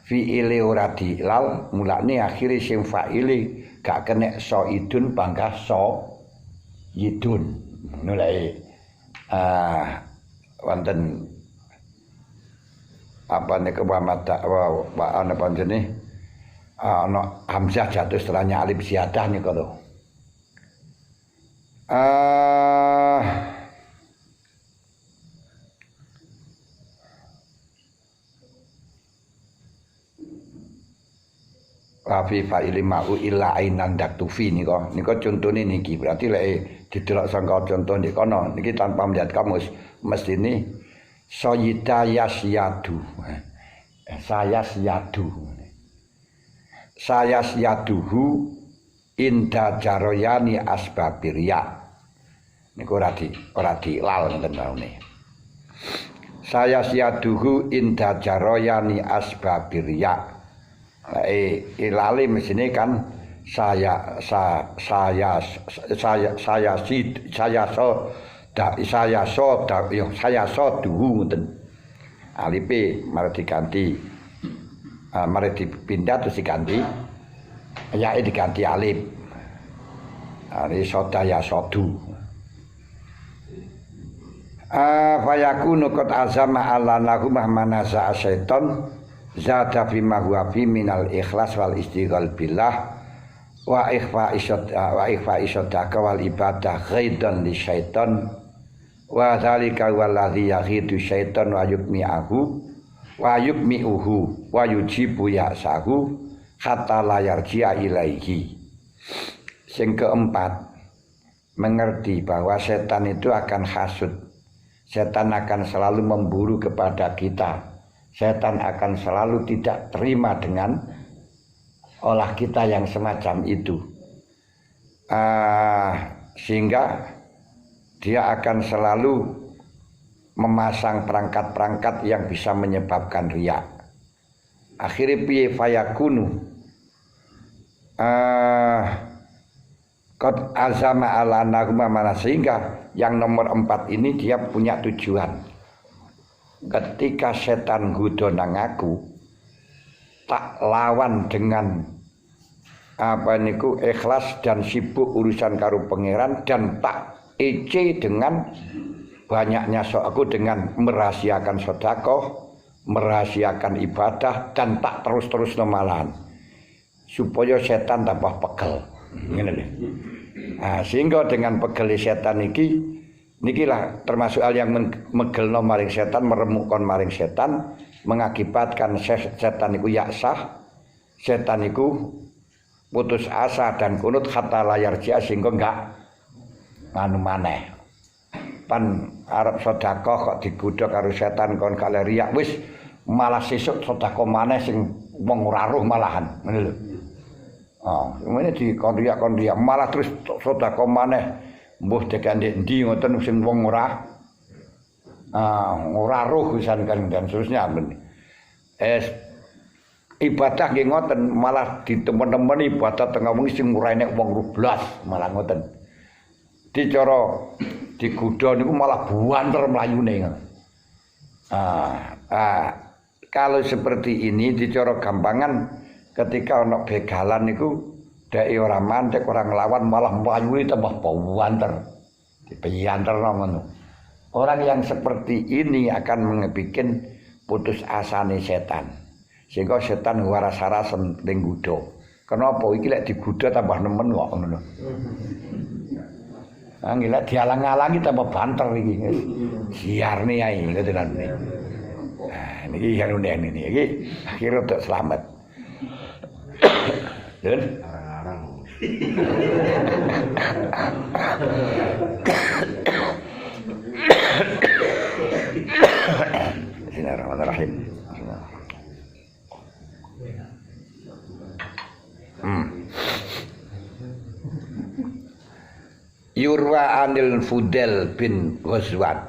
fi'ile ora diiklal, mulane akhire sing fa'ile gak kena soidun bangga yidun. Nulai wonten apa niku ana panjene ana hamzah jatuh setelahnya alif ziyadah niku lho. Rafi fa'ili ma'u illa ainan daktufi nika contone niki, berarti lek didelok sangka contoh niki kono niki tanpa melihat kamus mestine soyida yasyadu. Saya syaduhu inda jaroyani asbabirya. Niku ora dilal ngoten taune. Saya syaduhu inda jaroyani asbabirya. Ilali mesine kan saya duhu ngoten. Alipe mari diganti mari dipindah terus diganti yae diganti alif. Ari sodaya sodu. Fayakunu qad azama alanahu mahmanaza syaiton zada fi ma huwa fi minal ikhlas wal istighal billah wa ikhfa isyadaka wal ibadah ghaidan li syaiton wa dzalika wallazi yaghidu syaiton wa yukmi'uhu wa yujibu ya'sahu hatta la yarji'a ilaihi. Sing keempat, mengerti bahwa setan itu akan hasud. Setan akan selalu memburu kepada kita. Setan akan selalu tidak terima dengan olah kita yang semacam itu. Sehingga dia akan selalu memasang perangkat-perangkat yang bisa menyebabkan riya. Akhirnya piye fayakunu Qad azama ala nahuma mana, sehingga yang nomor 4 ini dia punya tujuan. Ketika setan nggodha nang aku, tak lawan dengan ikhlas dan sibuk urusan karo pangeran, dan tak ece dengan banyaknya aku dengan merahasiakan sedekah, merahasiakan ibadah, dan tak terus-terus malahan supaya setan tambah pegel. Ngene lho. Nah, sehingga dengan pegel setan nikilah termasuk hal yang megelno maring setan, meremukkan maring setan, mengakibatkan setan iku yaksah, setan iku putus asa dan kunut hatta layar jia, sehingga enggak nganu maneh. Pan arep sedekah kok digodha karo setan kon kalih riyak, wis malah sesuk sedekah maneh sing wong ora roh malahan, ngene lho. Ini kon riyak malah terus sedekah maneh mbuh tekan ndi ngoten sing wong ora roh pisan kan, dan seterusnya. Ibadah nggih ngoten, malah ditemen-temen ibadah tengah wengi sing ora enek wong rublas, malah ngoten. Dicara digodha niku malah buanter mlayune. Kalau seperti ini dicara gampangan, ketika ana begalan niku dhek ora mantek, ora nglawan, malah mlayune tambah buanter. Dipiyanterno ngono. Orang yang seperti ini akan mengebikin putus asane setan. Sehingga setan waras-warasen ning nggodha. Kenapa iki lek digodha tambah nemen kok ngono lho. Lek dialang-alangi tambah banter iki. Siarne ae ngoten niku. Niki yang unek ini, iki akhirnya untuk selamat. Dan Bismillahirrahmanirrahim. Yurwa anil Fudel bin Ghazwan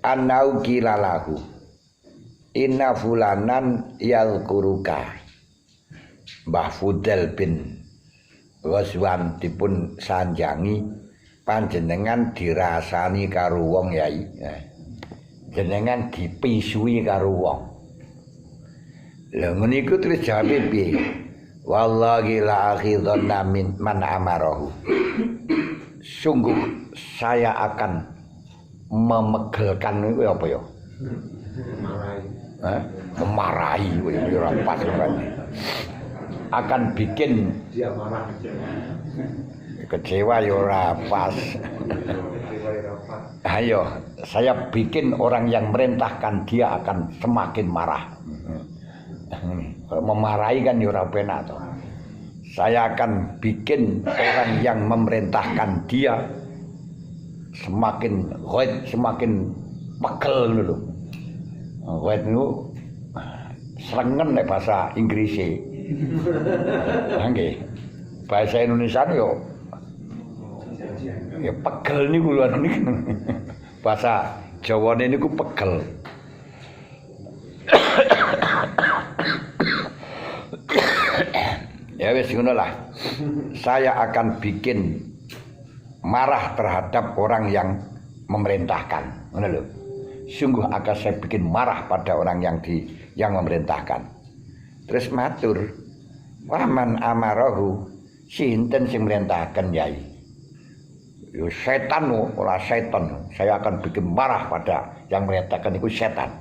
annau kilalahu inna fulanan yalkuruka. Mbah Fudel bin Ghazwan dipun sanjangi, panjenengan dirasani karo wong yai, jenengan dipisui karo wong. Lha ngene iku terus jawabe piye? Wallahi la akhidhanna min man amarahu. Sungguh saya akan memegelkan itu apa ya? Memarahi, ora pas kan. Akan bikin dia marah, kecewa ya ora pas. Ayo, saya bikin orang yang merintahkan dia akan semakin marah. Memarahi kan ya ora penak to. Saya akan bikin orang yang memerintahkan dia semakin ghaid, semakin pegel dulu. Ghaid niku srengen nek bahasa Inggris e. Nggih. Bahasa Indonesia yo ya pegel niku lho niku. Bahasa Jawane niku pegel. Ya wis ngono lah. Saya akan bikin marah terhadap orang yang memerintahkan. Ngono lho. Sungguh akan saya bikin marah pada orang yang memerintahkan. Terus matur, "Waman amarahu?" Sinten sing merintahkan yai? Yo setan ora setan. Saya akan bikin marah pada yang merintahkan itu setan.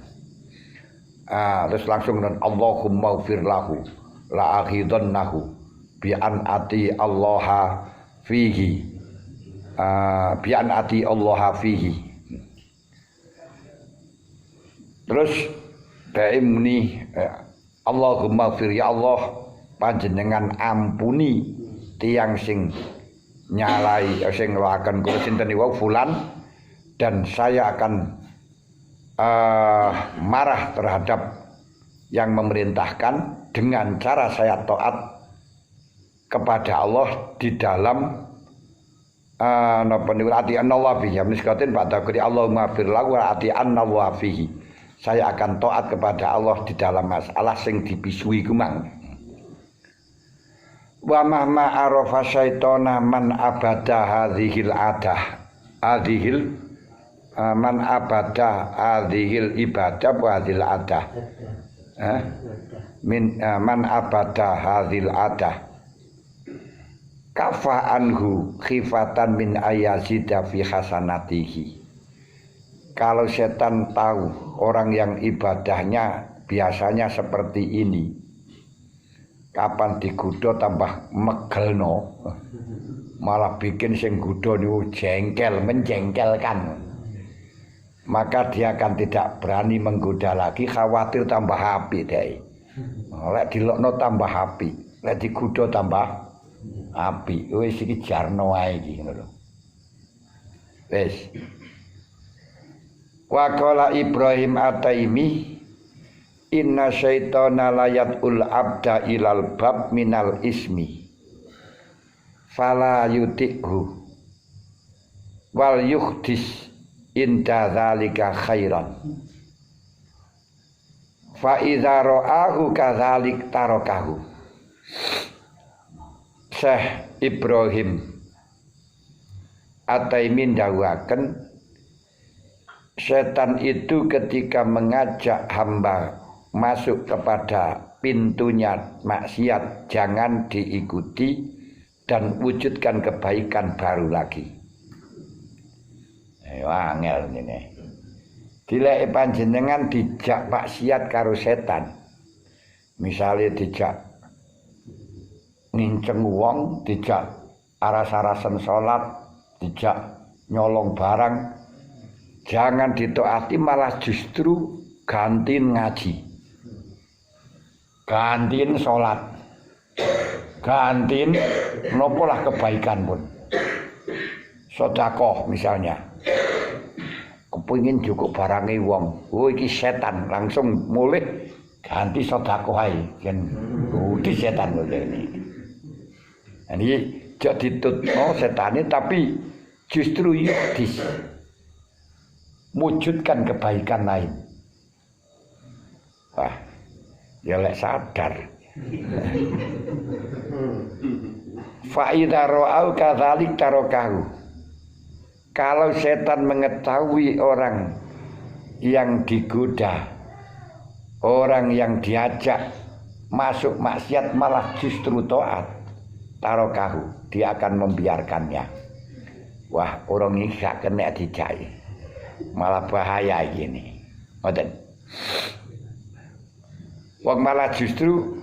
Terus langsung dan Allahumma ghfir lahu la akhidhannahu bi an ati Allah fihi bi an ati Allah fihi. Terus bae muni Allahumma ghfir, ya Allah panjenengan ampuni tiyang sing nyalai sing nglaken kula sinten wau fulan, dan saya akan marah terhadap yang memerintahkan dengan cara saya taat kepada Allah di dalam napa niku ati anallah fihi miskatin pada kuri Allahumma fir lahu ati anallah fihi. Saya akan taat kepada Allah di dalam masalah sing dipisui kumang. wa mahma arafa syaitana man abada hadhil adah hadhil man abada hadhil ibadah wa hadhil adah man abada hadhil adah kafa anhu khifatan min ayazida fi hasanatihi. Kalau setan tahu orang yang ibadahnya biasanya seperti ini, kapan digodha tambah megelno, malah bikin sing godha niku jengkel, menjengkelkan, maka dia akan tidak berani menggoda lagi, khawatir tambah api deh. Lek dilokno tambah api, lek digodha tambah api. Wis iki jarno ae iki ngono lho. Wis. Wa qala Ibrahim At-Taimi inna syaitana layat'ul abda ilal bab minal ismi fala yuti'hu wal yuhdis inda dzalika khairan fa idza ra'ahu kadzalik tarakahu. Syekh Ibrahim At-Taimi ndawuhaken setan itu ketika mengajak hamba masuk kepada pintunya maksiat jangan diikuti dan wujudkan kebaikan baru lagi. Angel ini. Dilek panjenengan dijak maksiat karo setan. Misalnya dijak nginceng wong, dijak aras-arasan salat, dijak nyolong barang, jangan ditaati, malah justru gantiin ngaji, gantiin sholat, gantiin nopolah kebaikan pun. Sedekah misalnya, kepingin cukup barangnya wong, iki setan, langsung mulih ganti sedekah ae, yen di setan lho ini. Ini jek ditutno setane tapi justru yudis. Wujudkan kebaikan lain. Wah, ya lek sadar. Fa idza ra'au kadzalik tarakahu. Kalau setan mengetahui orang yang digoda, orang yang diajak masuk maksiat malah justru taat, tarakahu, dia akan membiarkannya. Wah, orang ini gak kena dijai. Malah bahaya gini. Ngoten. Wong malah justru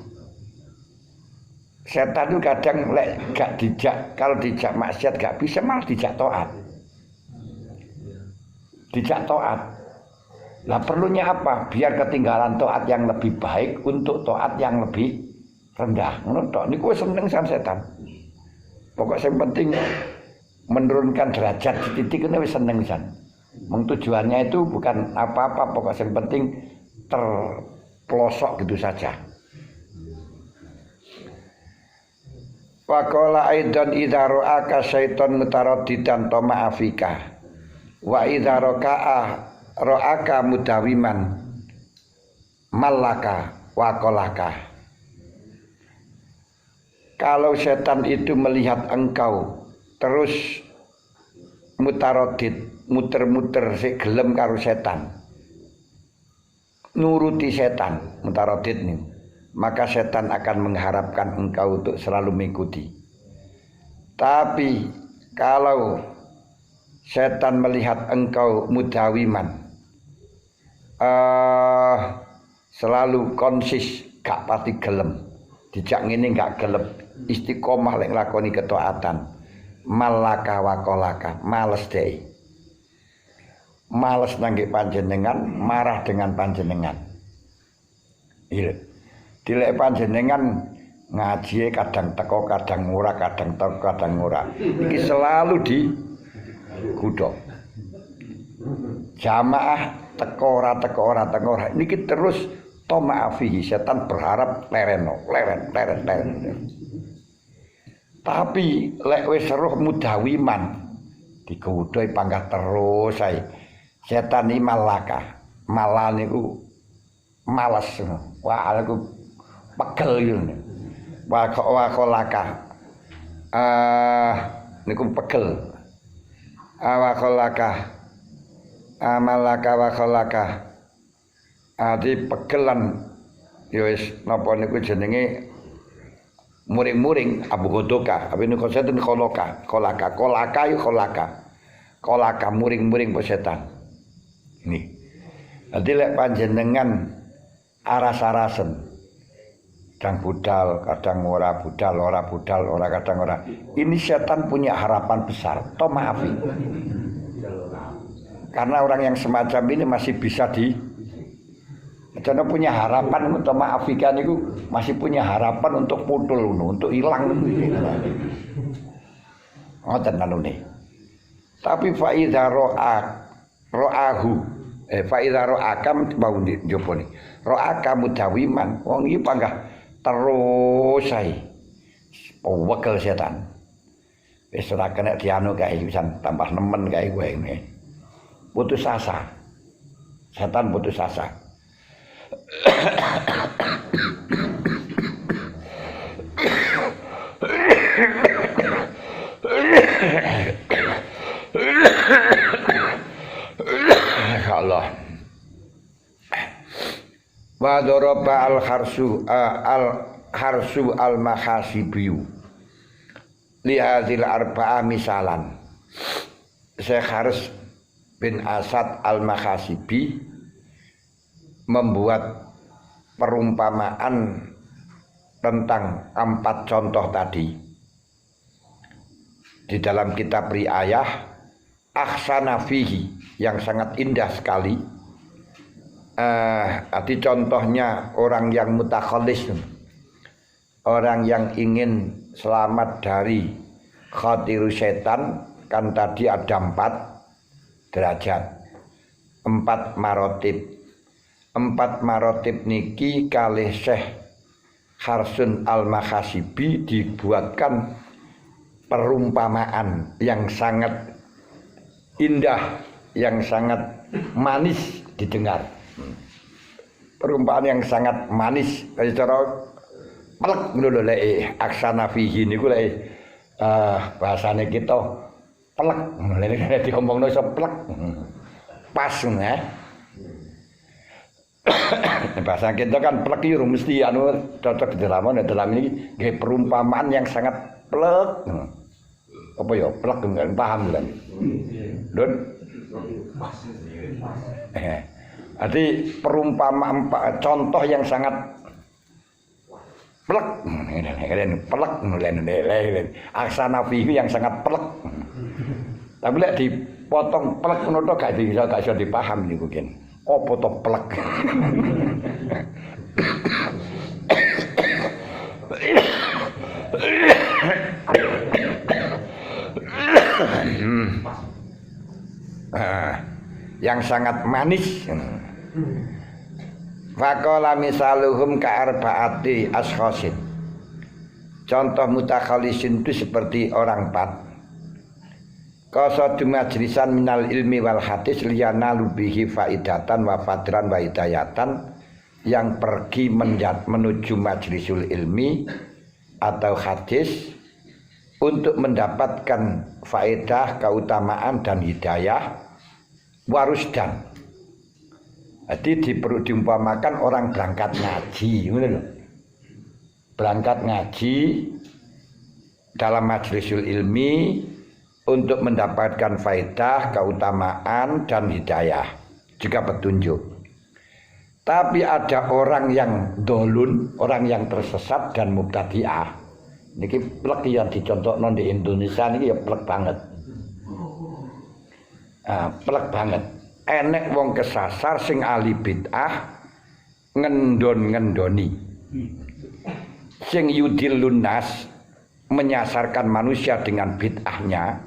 setan itu kadang lek gak dijak, kalau dijak maksiat gak bisa, malah dijak taat. Dijak taat. Lah perlunya apa? Biar ketinggalan taat yang lebih baik untuk taat yang lebih rendah. Ngono tok niku seneng san setan. Pokok yang penting menurunkan derajat titik ini wis seneng san. Tujuannya itu bukan apa-apa, pokok yang penting terpelosok gitu saja. Waqala aidan idza ra'aka syaiton mutaraddidan tama'afika wa idza ra'aka mudawiman malaka waqalaka. Kalau setan itu melihat engkau terus mutaraddid, muter-muter sik gelem karo setan, nuruti setan, mutaraddid nih, maka setan akan mengharapkan engkau untuk selalu mengikuti. Tapi kalau setan melihat engkau mudawiman, selalu konsis, gak pati gelem, dijak ngene gak gelem, istiqomah lek nglakoni ketaatan, malaka waqalaka, males deh. Males nangge panjenengan, marah dengan panjenengan. Iya. Dilek panjenengan ngaji kadang teko, kadang ora, kadang teko, kadang ora. Iki selalu di kudo. Jamaah teko ora, teko ora, teko ora. Niki terus toma'afihi, setan berharap leren. Tapi lek wis roh mudawiman dikudoi pangkat terus ae. Setan iki malaka. Malah niku males. Wah, aku pegel yo. Wakolaka niku pegel wakolaka amalaka wakolaka adi pegelan ya wis napa niku jenenge muring-muring Abu Godoka apa niku setan kolaka kolaka muring-muring setan ini nanti lek panjenengan aras-arasen kadang budal, kadang ora kadang ora. Ini setan punya harapan besar. Toh maafi. Karena orang yang semacam ini masih bisa karena punya harapan untuk maafikan itu masih punya harapan untuk putul untuk hilang ngoten anune. Tapi fa idza ra'ahu fa akam mau njopo ni. Ra'aka mudawiman wong iki panggah terus sae wekel setan wis ora kena dianu kae bisa tambah nemen kae kowe ini putus asa setan putus asa Allah wa daraba al-harsu al-mahasibiyu li hadzal arba'a misalan Syekh Haris bin Asad al-Mahasibi membuat perumpamaan tentang 4 contoh tadi di dalam kitab Riayah ahsana fihi yang sangat indah sekali. Arti contohnya orang yang mutakhallis, orang yang ingin selamat dari khatiru setan, kan tadi ada 4 derajat, 4 marotib. 4 marotib niki kalih Syekh Harsun al-Mahasibi dibuatkan perumpamaan yang sangat indah, yang sangat manis didengar. Perumpamaan yang sangat manis cara pelek ngono lho lek aksana fihi niku lek bahasane kita pelek ngono lek diomongno iso pelek pas ya. Bahasa kita kan pelek iki mesti anu cocok di dalam ini nggih perumpamaan yang sangat pelek. Apa ya pelek enggak paham kan. Don. Arti perumpamaan contoh yang sangat pelek, aksana fihi yang sangat pelek. Tapi lek dipotong pelek ngono tok gak iso dipaham niku kan. Apa to pelek? Yang sangat manis. Faqala misaluhum ka'arbaati ashkhasin. Contoh mutakhalisin itu seperti orang 4. Qasadu majlisan minal ilmi wal hadis liyanalu bihi faidatan wa fadran wa hidayatan, yang pergi menuju majlisul ilmi atau hadis untuk mendapatkan faedah, keutamaan dan hidayah warusdan. Jadi diumpamakan orang berangkat ngaji, berangkat ngaji dalam majlisul ilmi untuk mendapatkan faedah, keutamaan dan hidayah, juga petunjuk. Tapi ada orang yang dolun, orang yang tersesat dan mubtadi'ah. Niki plek yang dicontohno di Indonesia niki ya plek banget. Plek banget. Enek wong kesasar sing ahli bid'ah ngendon-ngendoni. Sing yudilun nas, menyasarkan manusia dengan bid'ahnya.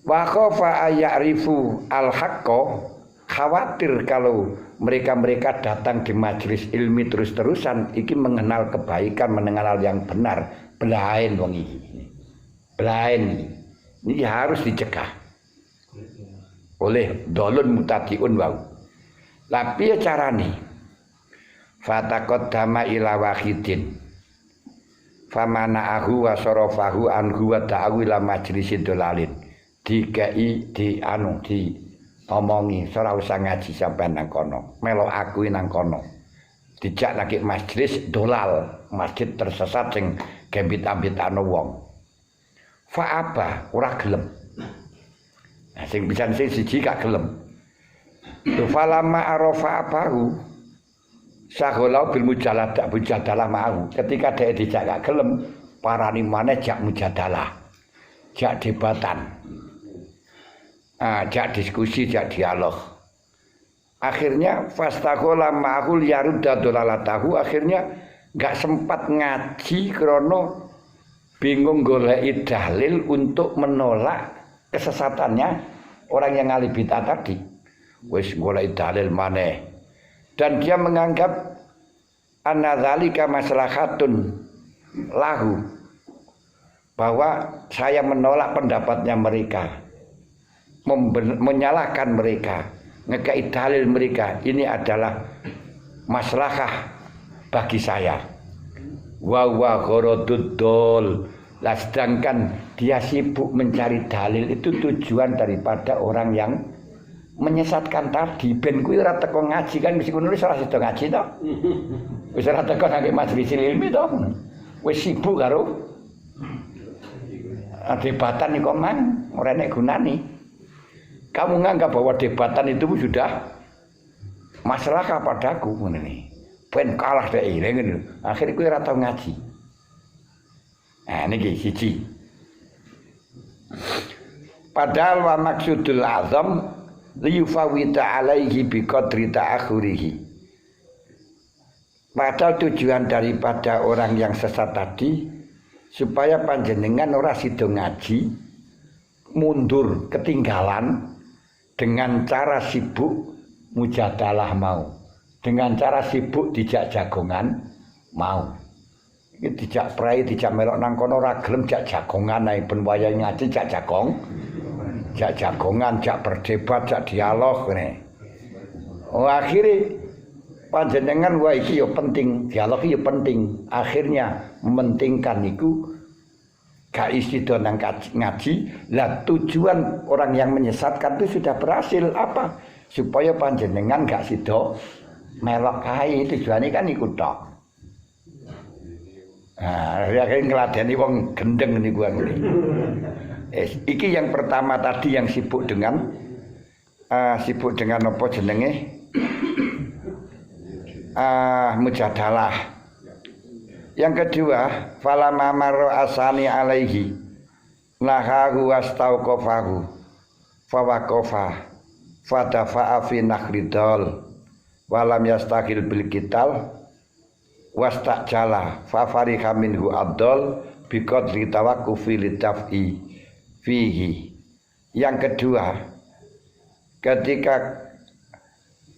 Wa khafa ayarifu al-haqqo, khawatir kalau mereka datang di majelis ilmi terus-terusan iki mengenal kebaikan, mengenal yang benar, belain wong iki. Belain. Ini harus dicegah oleh dolun mutadiun wau. Lah piye carane? Fataqaddama ila wahidin. famana'ahu wa sarafahu anhu wa ta'awi la majlisid dolalin dikei di omongi ora usah ngaji sampean nang kono melo aku nang kono dijak lagi majlis dolal masjid tersesat sing gembit-ambitane wong fa apa ora gelem nah, sing pisan siji gak gelem tu falama arafa abahu sagolau bil mujadalah mau ketika dia dijak gak gelem parani maneh jak mujadalah jak debatan jak diskusi jak dialog akhirnya fastagola ma'ahul yarudda dolalatahu akhirnya gak sempat ngaji krono bingung goleki dalil untuk menolak kesesatannya orang yang ahli bid'ah tadi wis goleki dalil maneh dan dia menganggap annadzalika maslahatun lahu bahwa saya menolak pendapatnya mereka menyalahkan mereka ngekei dalil mereka ini adalah maslahah bagi saya wa gharadud lah sedangkan dia sibuk mencari dalil itu tujuan daripada orang yang menyesatkan tadi ben kuwi ora teko ngaji kan mesti kuwi ora sedo ngaji to wis ora teko nang majelis ilmi to wis sibuk karo debatan iku mang ora nek gunane kamu nganggap bahwa debatan itu sudah masalah padaku ngene ben kalah dek ngene akhire kuwi ora tau ngaji nah niki siji padahal wa maksudul azam liyufawita alaihi biqadri ta'akhurihi padahal tujuan daripada orang yang sesat tadi supaya panjenengan ora sida ngaji mundur ketinggalan dengan cara sibuk mujadalah mau dengan cara sibuk dijak jagongan mau iki dijak prai dijak melok nang kono ora gelem jak jagongan ae ben wayahe ngaji jak jagongan jak berdebat jak dialog ngene akhire panjenengan wah iki yo penting dialog iki yo penting akhirnya mementingkan iku gak isi nang ngaji lah tujuan orang yang menyesatkan itu sudah berhasil apa supaya panjenengan gak sido melok kae tujuane kan iku tok nah akhirnya ngeladeni wong gendeng niku ngene iki yang pertama tadi yang sibuk dengan apa jenenge mujadalah. Yang kedua, falamma marra asani alaihi nahahu wastauqafahu fawaqafa fadafa'a fi nakhridal walam yastaqil bil qital wastajala fa fariha minhu abdul biqadri tawaqqufi litaf'i fihi. Yang kedua, ketika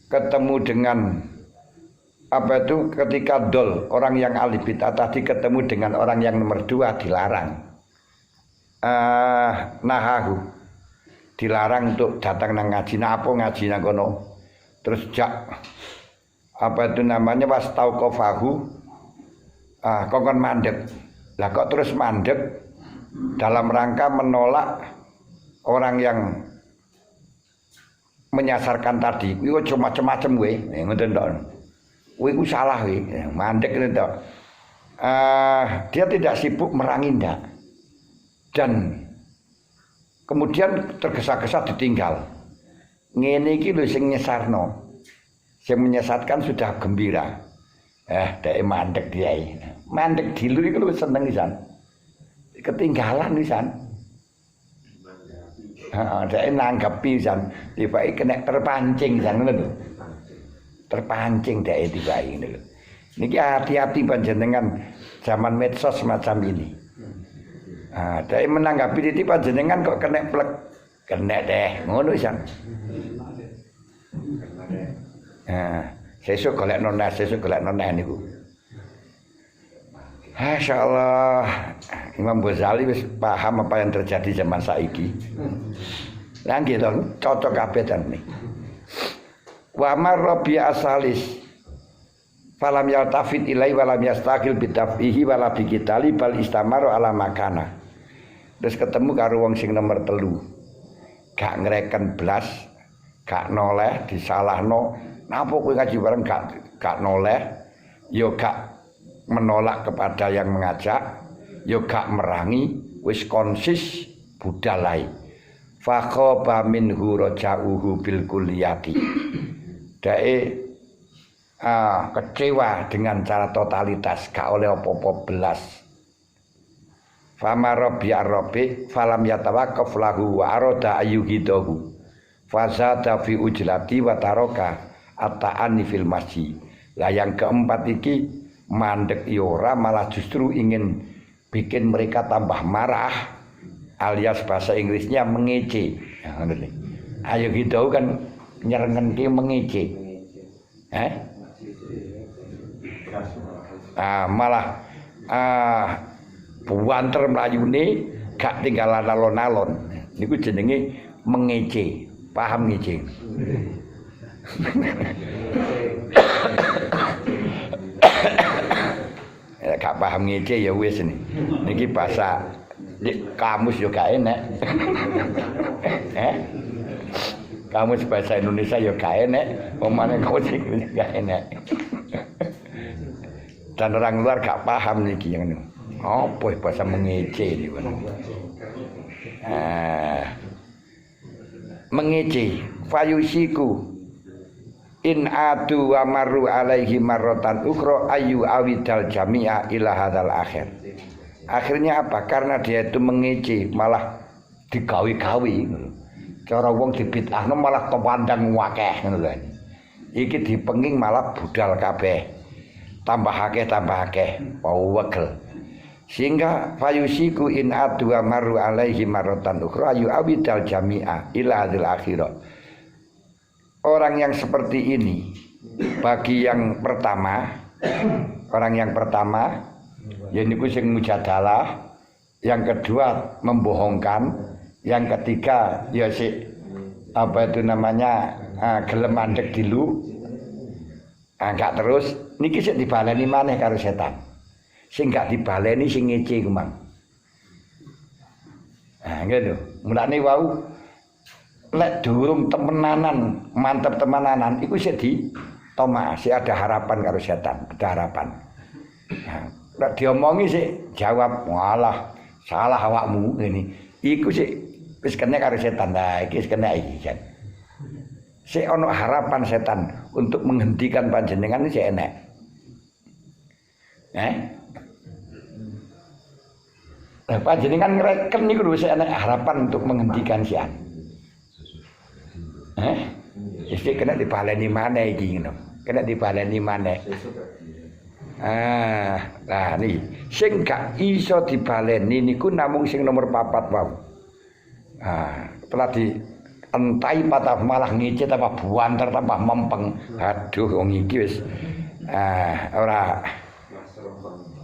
ketemu dengan ketika dol orang yang ahli bid'ah tadi ketemu dengan orang yang nomor dua dilarang nahahu dilarang untuk datang nang ngaji apa ngaji nang kono terus wastauqafahu kongkon mandek lah kok terus mandek dalam rangka menolak orang yang menyasarkan tadi kuwi aja macam-macam kowe ngoten tok kuwi ku salah kuwi mandek ngoten tok dia tidak sibuk merangi ndak dan kemudian tergesa-gesa ditinggal ngene iki lho sing nyesarno sing menyesatkan sudah gembira dhek mandek diae mandek dilu iku lho seneng pisan ketinggalan pisan dhek nanggepi pisan tiba-tiba kena terpancing pisan ngono lho terpancing dhek tiba-tiba ngono lho niki hati-hati panjenengan zaman medsos semacam ini dhek menanggapi titi panjenengan kok kena plek kena deh ngono pisan sesuk golek noneh niku masyaallah Imam Ghazali wis paham apa yang terjadi zaman saiki lha nggih to cocok kabeh ten niki wa marrabi asalis falam yaltafit ilai walam yastaqil bidafihi wala bikitali bal istamaru ala makana. Terus ketemu karo wong sing nomor 3 gak ngreken blas, gak noleh, disalahno napa kowe ngaji bareng gak noleh, ya gak menolak kepada yang mengajak, ya gak merangi, wis konsis budalai. Fakhaba minhu rajauhu bil kulliyati. Dae kecewa dengan cara totalitas, gak oleh apa-apa belas. Fama rabbi arabi falam yatawaqqaf lahu wa arada ayyuhidahu. Fazada fi ujlati wa taraka at-ta'ani fil masjid. Lah yang keempat iki mandek ora, malah justru ingin bikin mereka tambah marah, alias bahasa Inggrisnya mengece. Ayyuhidahu kan nyerengenke mengece. Malah buanter mlayune gak tinggalan alon-alon. Niku jenenge mengece. Paham ngece? Ya gak paham ngece ya wis niki bahasa kamus yo gak enak. Kamus bahasa Indonesia yo gak enak, omane kamus Inggris gak enak. Dan orang luar gak paham niki yang niku. Apa bahasa mengece niku. Mengece fayusiku in adu wa maru alaihi marratan ukhra ayu awidal jami'a ila hadzal akhir. Akhirnya apa? Karena dia itu mengece, malah digawi-gawi. Cara wong dibid'ahno malah kewandang wakeh ngono lho. Iki dipenging malah budal kabeh. Tambah akeh, wegel. Sehingga fayusiku in adu wa maru alaihi marratan ukhra ayu awidal jami'a ila hadzal akhirah. Orang yang seperti ini bagi yang pertama, orang yang pertama ya niku sing mujadalah, yang kedua membohongkan, yang ketiga ya si apa itu namanya gelem mandek dilu, gak terus niki sik dibaleni maneh karo setan. Sing gak dibaleni sing ngece ku mang. Ngono. Mulane wau lek durung temenanan, mantep temenanan iku sik ditoma, sik ada harapan karo setan, ada harapan. Lek diomongi sik jawab, "Walah, salah awakmu ngene." Iku sik wis kena karo setan. Nah, iki wis kena iki, Jan. Sik ana harapan setan untuk menghentikan panjenengan sik enek. Panjenengan ngreken niku lho sik enek harapan untuk menghentikan sian. Iki kena dibaleni maneh iki ngono. Kena dibaleni maneh. Nah niki sing gak iso dibaleni niku namung sing nomor 4 wae. Setelah dientai patah malah ngicit tambah buanter tambah mempeng. Aduh wong iki wis ora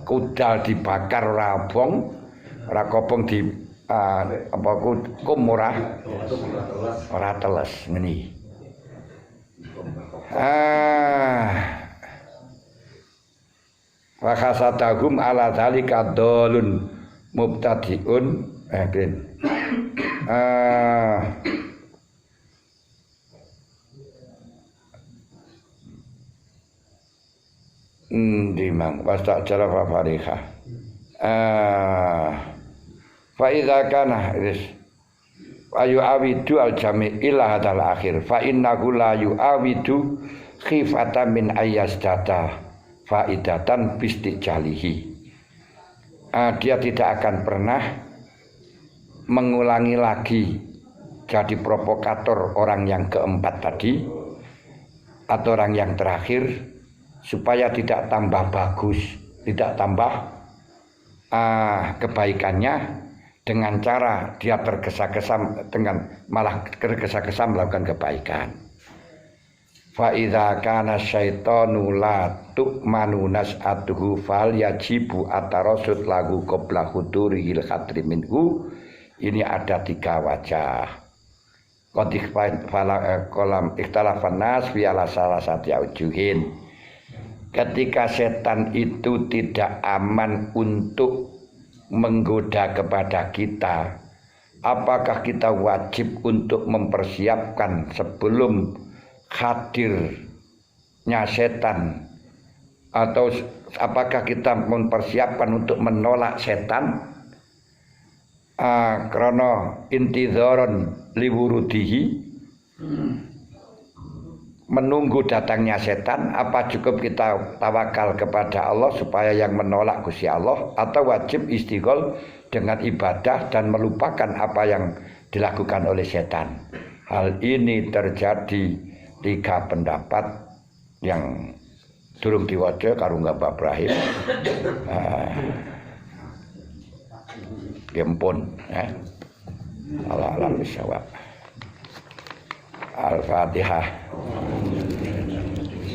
kudal dibakar ora abong, ora kopong di apa kum ora teles ngene. Wa khasadahum ala dzalika dolun mubtadiun dimang wasta cara fariha fa idza kana ayu awidu al jami' ila hadzal akhir fa innahu la yu'awidu khifatan min ayyasdata faidatan bistiqalihi. Dia tidak akan pernah mengulangi lagi jadi provokator orang yang keempat tadi atau orang yang terakhir supaya tidak tambah bagus, tidak tambah kebaikannya dengan cara dia tergesa-gesa dengan malah tergesa-gesa melakukan kebaikan. Fa idza kana syaitanu la tu'manu nas'atuhu fal yajibu atarasud lahu qabla huduril khatri minhu. Ini ada 3 wajah. Qad kolam ikhtalafan nas fi ala salasati aujuhin. ketika setan itu tidak aman untuk menggoda kepada kita, apakah kita wajib untuk mempersiapkan sebelum hadirnya setan, atau apakah kita mempersiapkan untuk menolak setan? Karena intidharon liwurudihi, menunggu datangnya setan, apa cukup kita tawakal kepada Allah supaya yang menolak Gusti Allah, atau wajib istighol dengan ibadah dan melupakan apa yang dilakukan oleh setan? Hal ini terjadi 3 pendapat yang durung diwaca karo Mbak Ibrahim. Gempun Allah alam bisawab. Al-Fatihah.